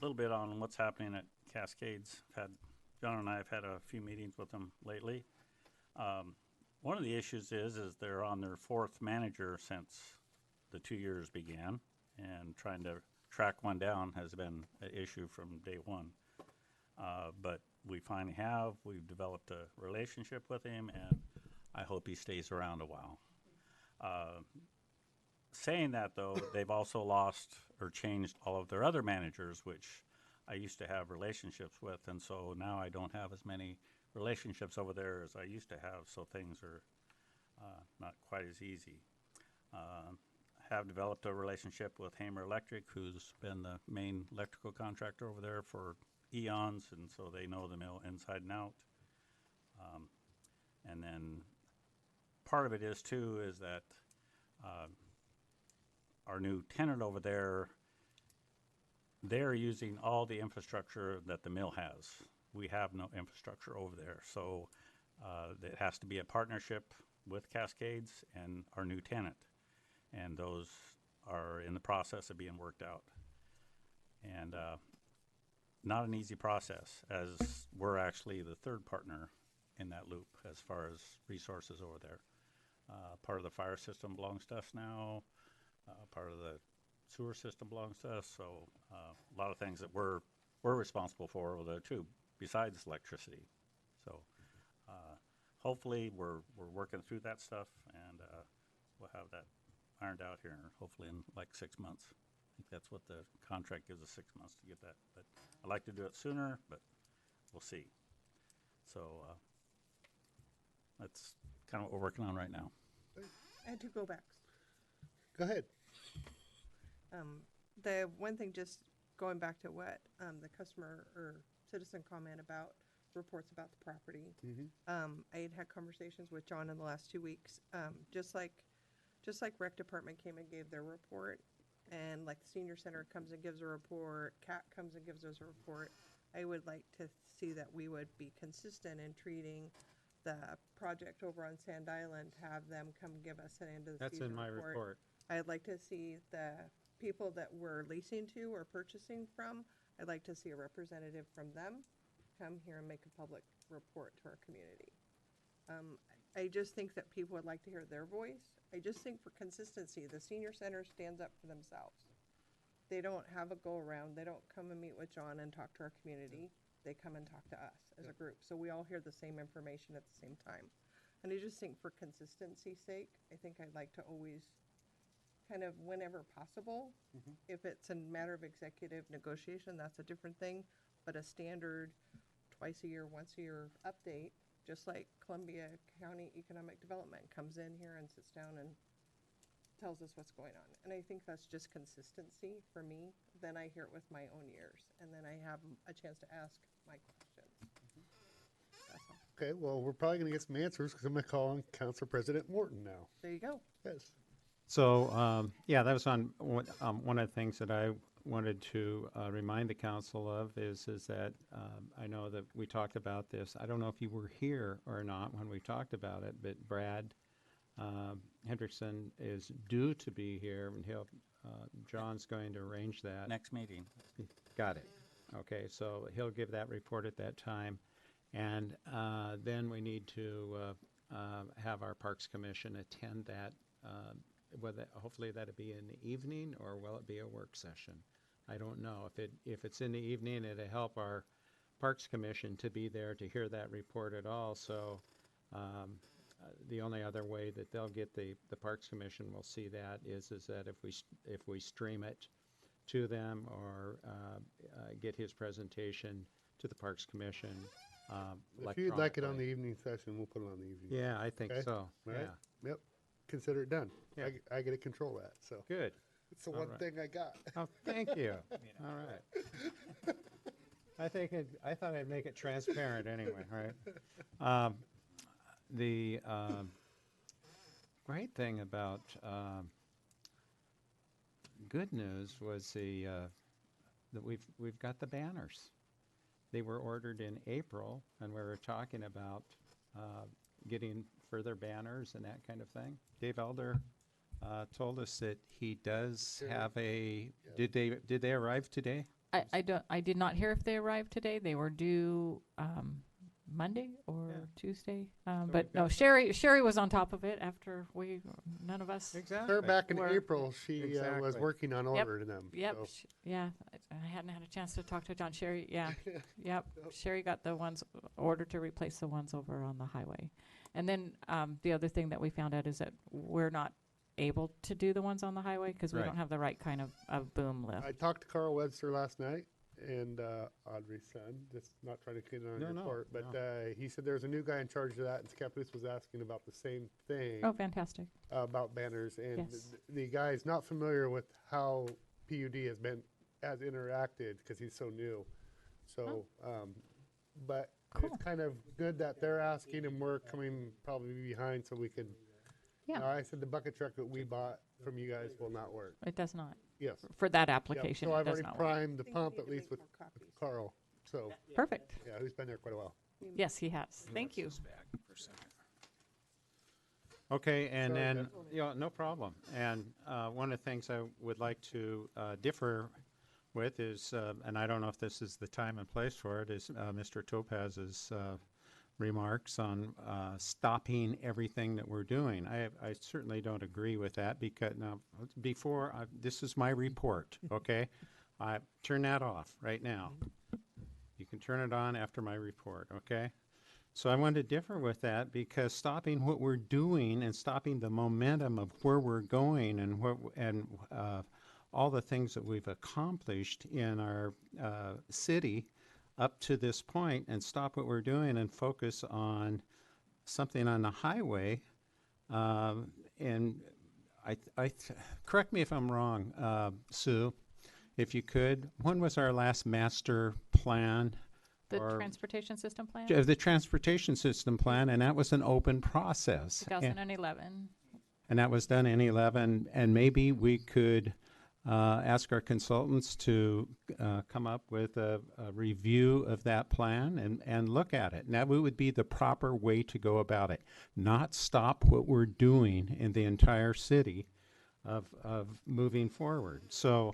a little bit on what's happening at Cascades. John and I have had a few meetings with them lately. One of the issues is they're on their fourth manager since the 2 years began, and trying to track one down has been an issue from day one. But we finally have. We've developed a relationship with him, and I hope he stays around a while. Saying that, though, they've also lost or changed all of their other managers, which I used to have relationships with, and so now I don't have as many relationships over there as I used to have, so things are not quite as easy. Have developed a relationship with Hamer Electric, who's been the main electrical contractor over there for eons, and so they know the mill inside and out. And then part of it is, too, is that our new tenant over there, they're using all the infrastructure that the mill has. we have no infrastructure over there. So it has to be a partnership with Cascades and our new tenant. And those are in the process of being worked out. And not an easy process, as we're actually the third partner in that loop as far as resources over there. Part of the fire system belongs to us now. Part of the sewer system belongs to us. So a lot of things that we're responsible for over there too, besides electricity. So hopefully we're working through that stuff, and we'll have that ironed out here hopefully in like 6 months. I think that's what the contract gives us, 6 months to get that. But I'd like to do it sooner, but we'll see. So that's kind of what we're working on right now. And to go back. Go ahead. The one thing, just going back to what the customer or citizen comment about reports about the property. I had conversations with John in the last 2 weeks. Just like rec department came and gave their report, and like the senior center comes and gives a report, CAT comes and gives us a report. I would like to see that we would be consistent in treating the project over on Sand Island, have them come give us an end of the That's season in my report. I'd like to see the people that we're leasing to or purchasing from, I'd like to see a representative from them come here and make a public report to our community. I just think that people would like to hear their voice. I just think for consistency, the senior center stands up for themselves. They don't have a go-around. They don't come and meet with John and talk to our community. They come and talk to us as a group. So we all hear the same information at the same time. And I just think for consistency's sake, I think I'd like to always kind of, whenever possible, if it's a matter of executive negotiation, that's a different thing. But a standard twice a year, once a year update, just like Columbia County Economic Development comes in here and sits down and tells us what's going on. And I think that's just consistency for me. Then I hear it with my own ears, and then I have a chance to ask my questions. That's all. Okay, well, we're probably going to get some answers because I'm going to call on Council President Morton now. There you go. Yes. So, yeah, that was on one of the things that I wanted to remind the council of is that I know that we talked about this. I don't know if you were here or not when we talked about it, but Brad Hendrickson is due to be here, and John's going to arrange that. Next meeting. Got it. Okay, so he'll give that report at that time. And then we need to have our Parks Commission attend that. Hopefully that'll be in the evening, or will it be a work session? I don't know. If it's in the evening, it'll help our Parks Commission to be there to hear that report at all. So the only other way that they'll get the Parks Commission will see that is that if we stream it to them, or get his presentation to the Parks Commission. If you'd like it on the evening session, we'll put it on the evening. Yeah, I think Okay? so. All right. Yeah. Yep. Consider it done. Yeah. I get to control that. So Good. it's the All one right. thing I got. Oh, thank you. All right. I thought I'd make it transparent anyway, right? The great thing about good news was that we've got the banners. They were ordered in April, and we were talking about getting further banners and that kind of thing. Dave Elder told us that he does have a. Did they arrive today? I did not hear if they arrived today. They were due Monday or Tuesday. But no, Sherry was on top of it after none of us. Exactly. Her back in Were- April, she was Exactly. working on ordering them. Yep. So. Yeah. I hadn't had a chance to talk to John. Sherry. Yeah. Yep. Sherry got the ones ordered to replace the ones over on the highway. And then the other thing that we found out is that we're not able to do the ones on the highway because we Right. don't have the right kind of boom lift. I talked to Carl Webster last night, and Audrey's son, just not trying to kid on your No, report, but he said there's a new guy in charge of that, and Scapolis was asking about the same thing. Oh, fantastic. About banners, and Yes. the guy's not familiar with how PUD has interacted because he's so new. So, but Cool. it's kind of good that they're asking, and we're coming probably behind so we can. Yeah. I said the bucket truck that we bought from you guys will not work. It does not. Yes. For that Yep, application, so it I've does already not work. primed the I think we pump need at to least make with more copies. Carl. So, Perfect. yeah, who's been there quite a while. Yes, he has. Thank you. Okay, and Sorry, then, Jeff. no problem. And one of the things I would like to differ with is, and I don't know if this is the time and place for it, is Mr. Topaz's remarks on stopping everything that we're doing. I certainly don't agree with that because now, this is my report, okay? I turn that off right now. You can turn it on after my report, okay? So I want to differ with that because stopping what we're doing and stopping the momentum of where we're going and all the things that we've accomplished in our city up to this point and stop what we're doing and focus on something on the highway. And correct me if I'm wrong, Sue, if you could. When was our last master plan? The or transportation system plan, the transportation system plan, and that was an open process. 2011. And that was done in 11, and maybe we could ask our consultants to come up with a review of that plan and look at it. And that would be the proper way to go about it, not stop what we're doing in the entire city of moving forward. So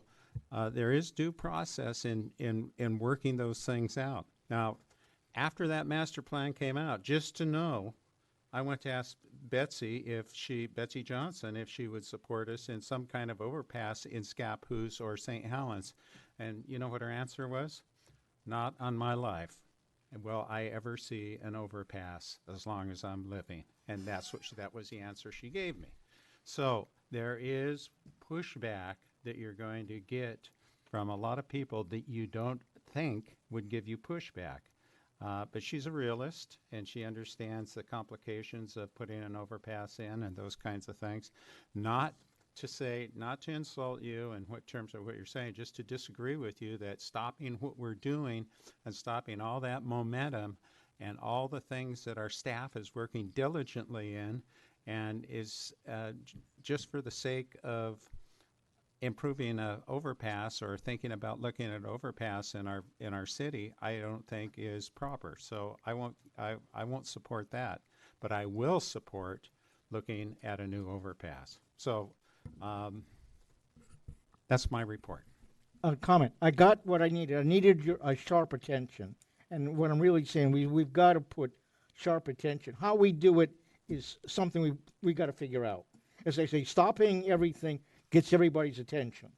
there is due process in working those things out. Now, after that master plan came out, just to know, I went to ask Betsy Johnson, if she would support us in some kind of overpass in Scappoose or St. Helens. And you know what her answer was? Not on my life will I ever see an overpass as long as I'm living. And that was the answer she gave me. So there is pushback that you're going to get from a lot of people that you don't think would give you pushback. But she's a realist, and she understands the complications of putting an overpass in and those kinds of things. Not to insult you in what terms of what you're saying, just to disagree with you that stopping what we're doing and stopping all that momentum and all the things that our staff is working diligently in and is just for the sake of improving an overpass or thinking about looking at overpass in our city, I don't think is proper. So I won't support that, but I will support looking at a new overpass. So that's my report. Comment. I got what I needed. I needed your sharp attention, and what I'm really saying, we've got to put sharp attention. How we do it is something we got to figure out. As they say, stopping everything gets everybody's attention.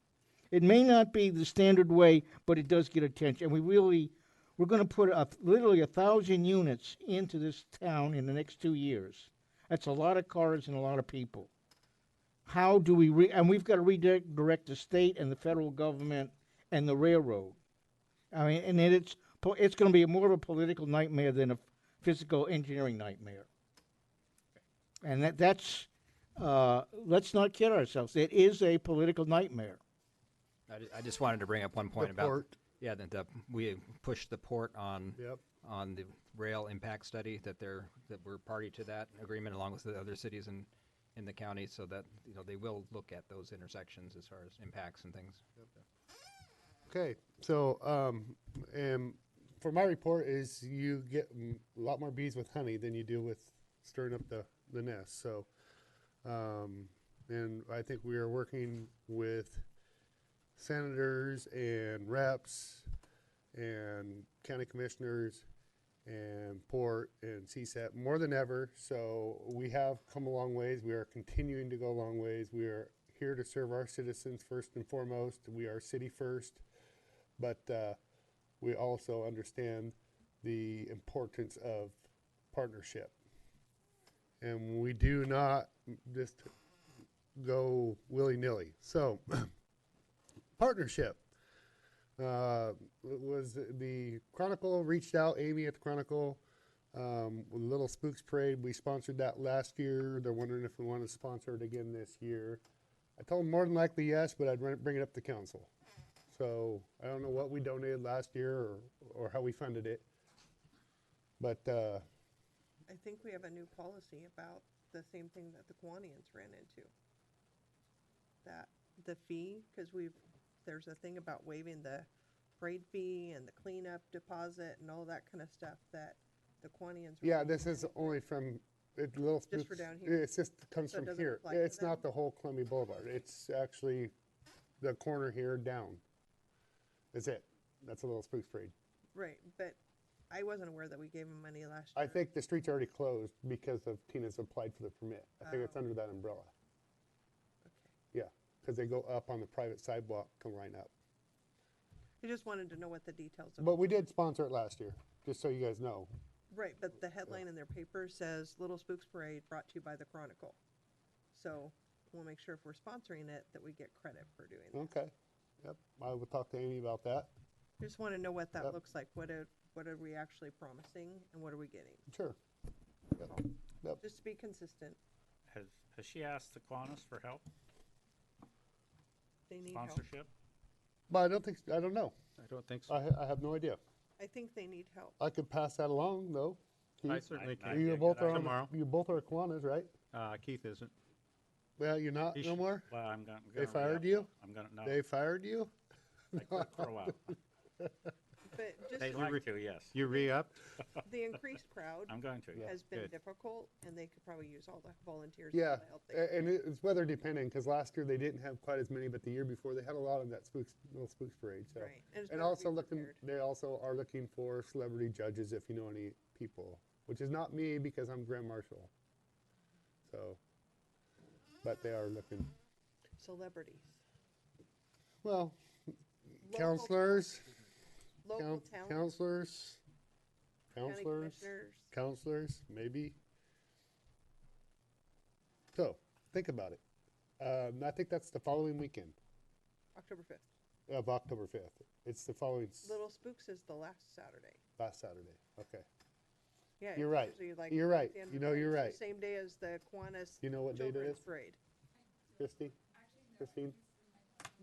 It may not be the standard way, but it does get attention. And we're going to put literally 1,000 units into this town in the next 2 years. That's a lot of cars and a lot of people. How do we and we've got to redirect the state and the federal government and the railroad. I mean, and then it's going to be more of a political nightmare than a physical engineering nightmare. And that's let's not kid ourselves. It is a political nightmare. I just wanted to bring up one point The about port. that we pushed the port on Yep. on the rail impact study that we're party to that agreement along with the other cities in the county, so that they will look at those intersections as far as impacts and things. Okay, so, and for my report is you get a lot more bees with honey than you do with stirring up the nest. So, and I think we are working with senators and reps and county commissioners and port and CSAP more than ever. So we have come a long ways. We are continuing to go a long ways. We are here to serve our citizens first and foremost. We are city first, but we also understand the importance of partnership. And we do not just go willy-nilly. So partnership. Was the Chronicle reached out, Amy at the Chronicle, with Little Spooks Parade. We sponsored that last year. They're wondering if we want to sponsor it again this year. I told them more than likely yes, but I'd bring it up to council. So I don't know what we donated last year or how we funded it. But I think we have a new policy about the same thing that the Kiwanians ran into. That the fee, because there's a thing about waiving the parade fee and the cleanup deposit and all that kind of stuff that the Quanians. Yeah, this is only from, Little Just for Spooks. down here? It's just comes So it from doesn't here. apply to It's not them? the whole Columbia Boulevard. It's actually the corner here down. That's it. That's a Little Spooks Parade. Right, but I wasn't aware that we gave them money last I year. think the street's already closed because of Tina's applied for the permit. I think it's Oh. under that umbrella. Okay. Yeah, because they go up on the private sidewalk to line up. I just wanted to know what the details of. But we did sponsor it last year, just so you guys know. Right, but the headline in their paper says Little Spooks Parade brought to you by the Chronicle. So we'll make sure if we're sponsoring it, that we get credit for doing that. Okay. Yep, I will talk to Amy about that. Just want to know what that Yep. looks like. What are we actually promising and what are we getting? Sure. Yep. Yep. Just to be consistent. Has she asked the Kiwanis for help, They need help. sponsorship? But I don't know. I don't think so. I have no idea. I think they need help. I could pass that along, though. I Keith. certainly I- can. You Yeah, both good are on, Tomorrow. you both are Kiwanis, right? Keith isn't. Well, you're not He no should- more? Well, I'm gonna. They fired you? I'm gonna, no, They fired you? I quit for a while. But They'd just like to, yes. You re-upped? the increased crowd I'm going to, yeah. has been Good. difficult and they could probably use all the volunteers and Yeah, all the help they can. and it's weather dependent, because last year they didn't have quite as many, but the year before they had a lot of that Little Spooks Parade, so. Right, and it's And better to also be looking, prepared. they also are looking for celebrity judges, if you know any people, which is not me because I'm Grand Marshal. So, but they are looking, Celebrities. well, Local counselors, Local talent, counselors, county counselors, commissioners. counselors, maybe. So, think about it. I think that's the following weekend October 5th. of October 5th. It's the following, Little Spooks is the last Saturday. last Saturday, okay. Yeah, You're it's right. usually like You're right. the end of You the know, month. you're It's right. the same day as the Kiwanis You know what date it Children's is? Parade. Christie? Christine?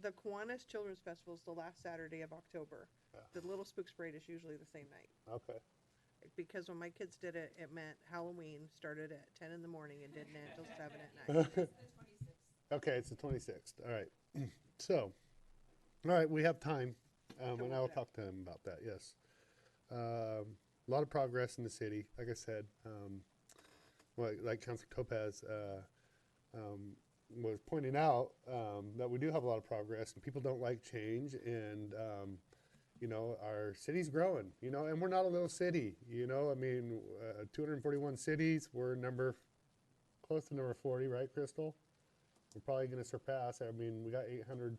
The Kiwanis Children's Festival is the last Saturday of October. Yeah. The Little Spooks Parade is usually the same night. Okay. Because when my kids did it, it meant Halloween started at 10 in the morning and didn't end until 7 at night. Okay, it's the 26th. All right. So, all right, we have time, and work I will it out. talk to them about that, yes. A lot of progress in the city, like I said. Well, like Councilor Topaz was pointing out, that we do have a lot of progress, and people don't like change, and, you know, our city's growing, you know, and we're not a little city, you know, I mean, 241 cities, we're close to number 40, right, Crystal? We're probably gonna surpass, I mean, we got 800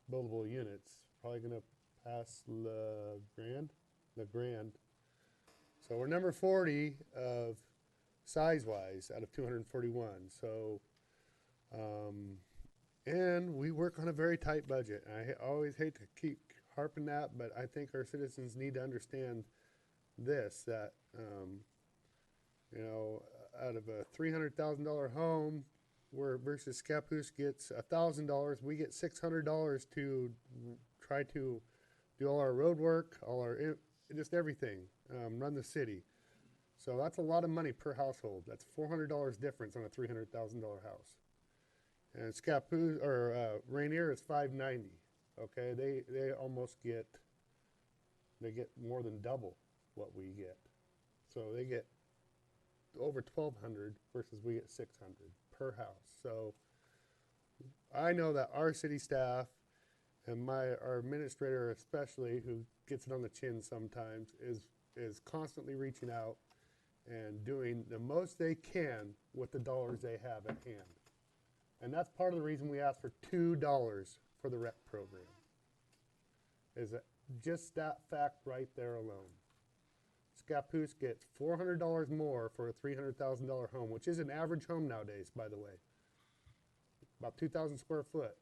buildable units, probably gonna pass the Grand. So we're number 40 of size-wise out of 241, so, and we work on a very tight budget. Always hate to keep harping that, but I think our citizens need to understand this, that, you know, out of a $300,000 home, where versus Scappoose gets $1,000, we get $600 to try to do all our road work, just everything, run the city. So that's a lot of money per household. That's $400 difference on a $300,000 house. And Scappoose, or Rainier is $590. Okay, they almost get more than double what we get. So they get over $1,200 versus we get $600 per house. So I know that our city staff and our administrator especially, who gets it on the chin sometimes, is constantly reaching out and doing the most they can with the dollars they have at hand. And that's part of the reason we asked for $2 for the rec program. Is that just that fact right there alone. Scappoose gets $400 more for a $300,000 home, which is an average home nowadays, by the way. About 2,000 square foot,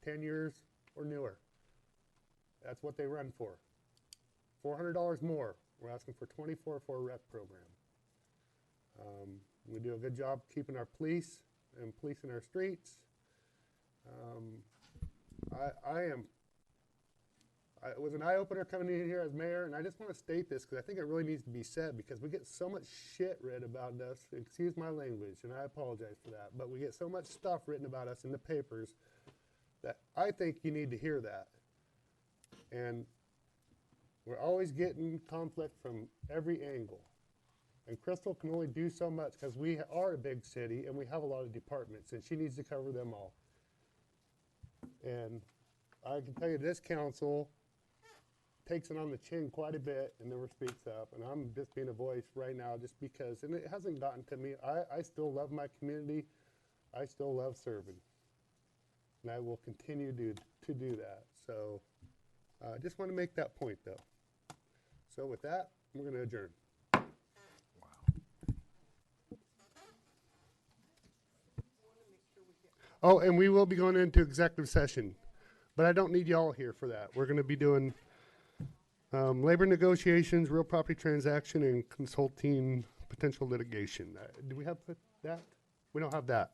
10 years or newer. That's what they run for. $400 more. We're asking for $24 for a rec program. We do a good job keeping our police and policing our streets. It was an eye-opener coming in here as mayor, and I just want to state this because I think it really needs to be said, because we get so much shit read about us, excuse my language, and I apologize for that, but we get so much stuff written about us in the papers that I think you need to hear that. And We're always getting conflict from every angle. And Crystal can only do so much because we are a big city and we have a lot of departments and she needs to cover them all. And I can tell you this council takes it on the chin quite a bit and never speaks up. And I'm just being a voice right now just because, and it hasn't gotten to me. I still love my community. I still love serving. And I will continue to do that. So I just want to make that point though. So with that, we're going to adjourn. Oh, and we will be going into executive session, but I don't need y'all here for that. We're going to be doing labor negotiations, real property transaction, and consulting potential litigation. Do we have that? We don't have that.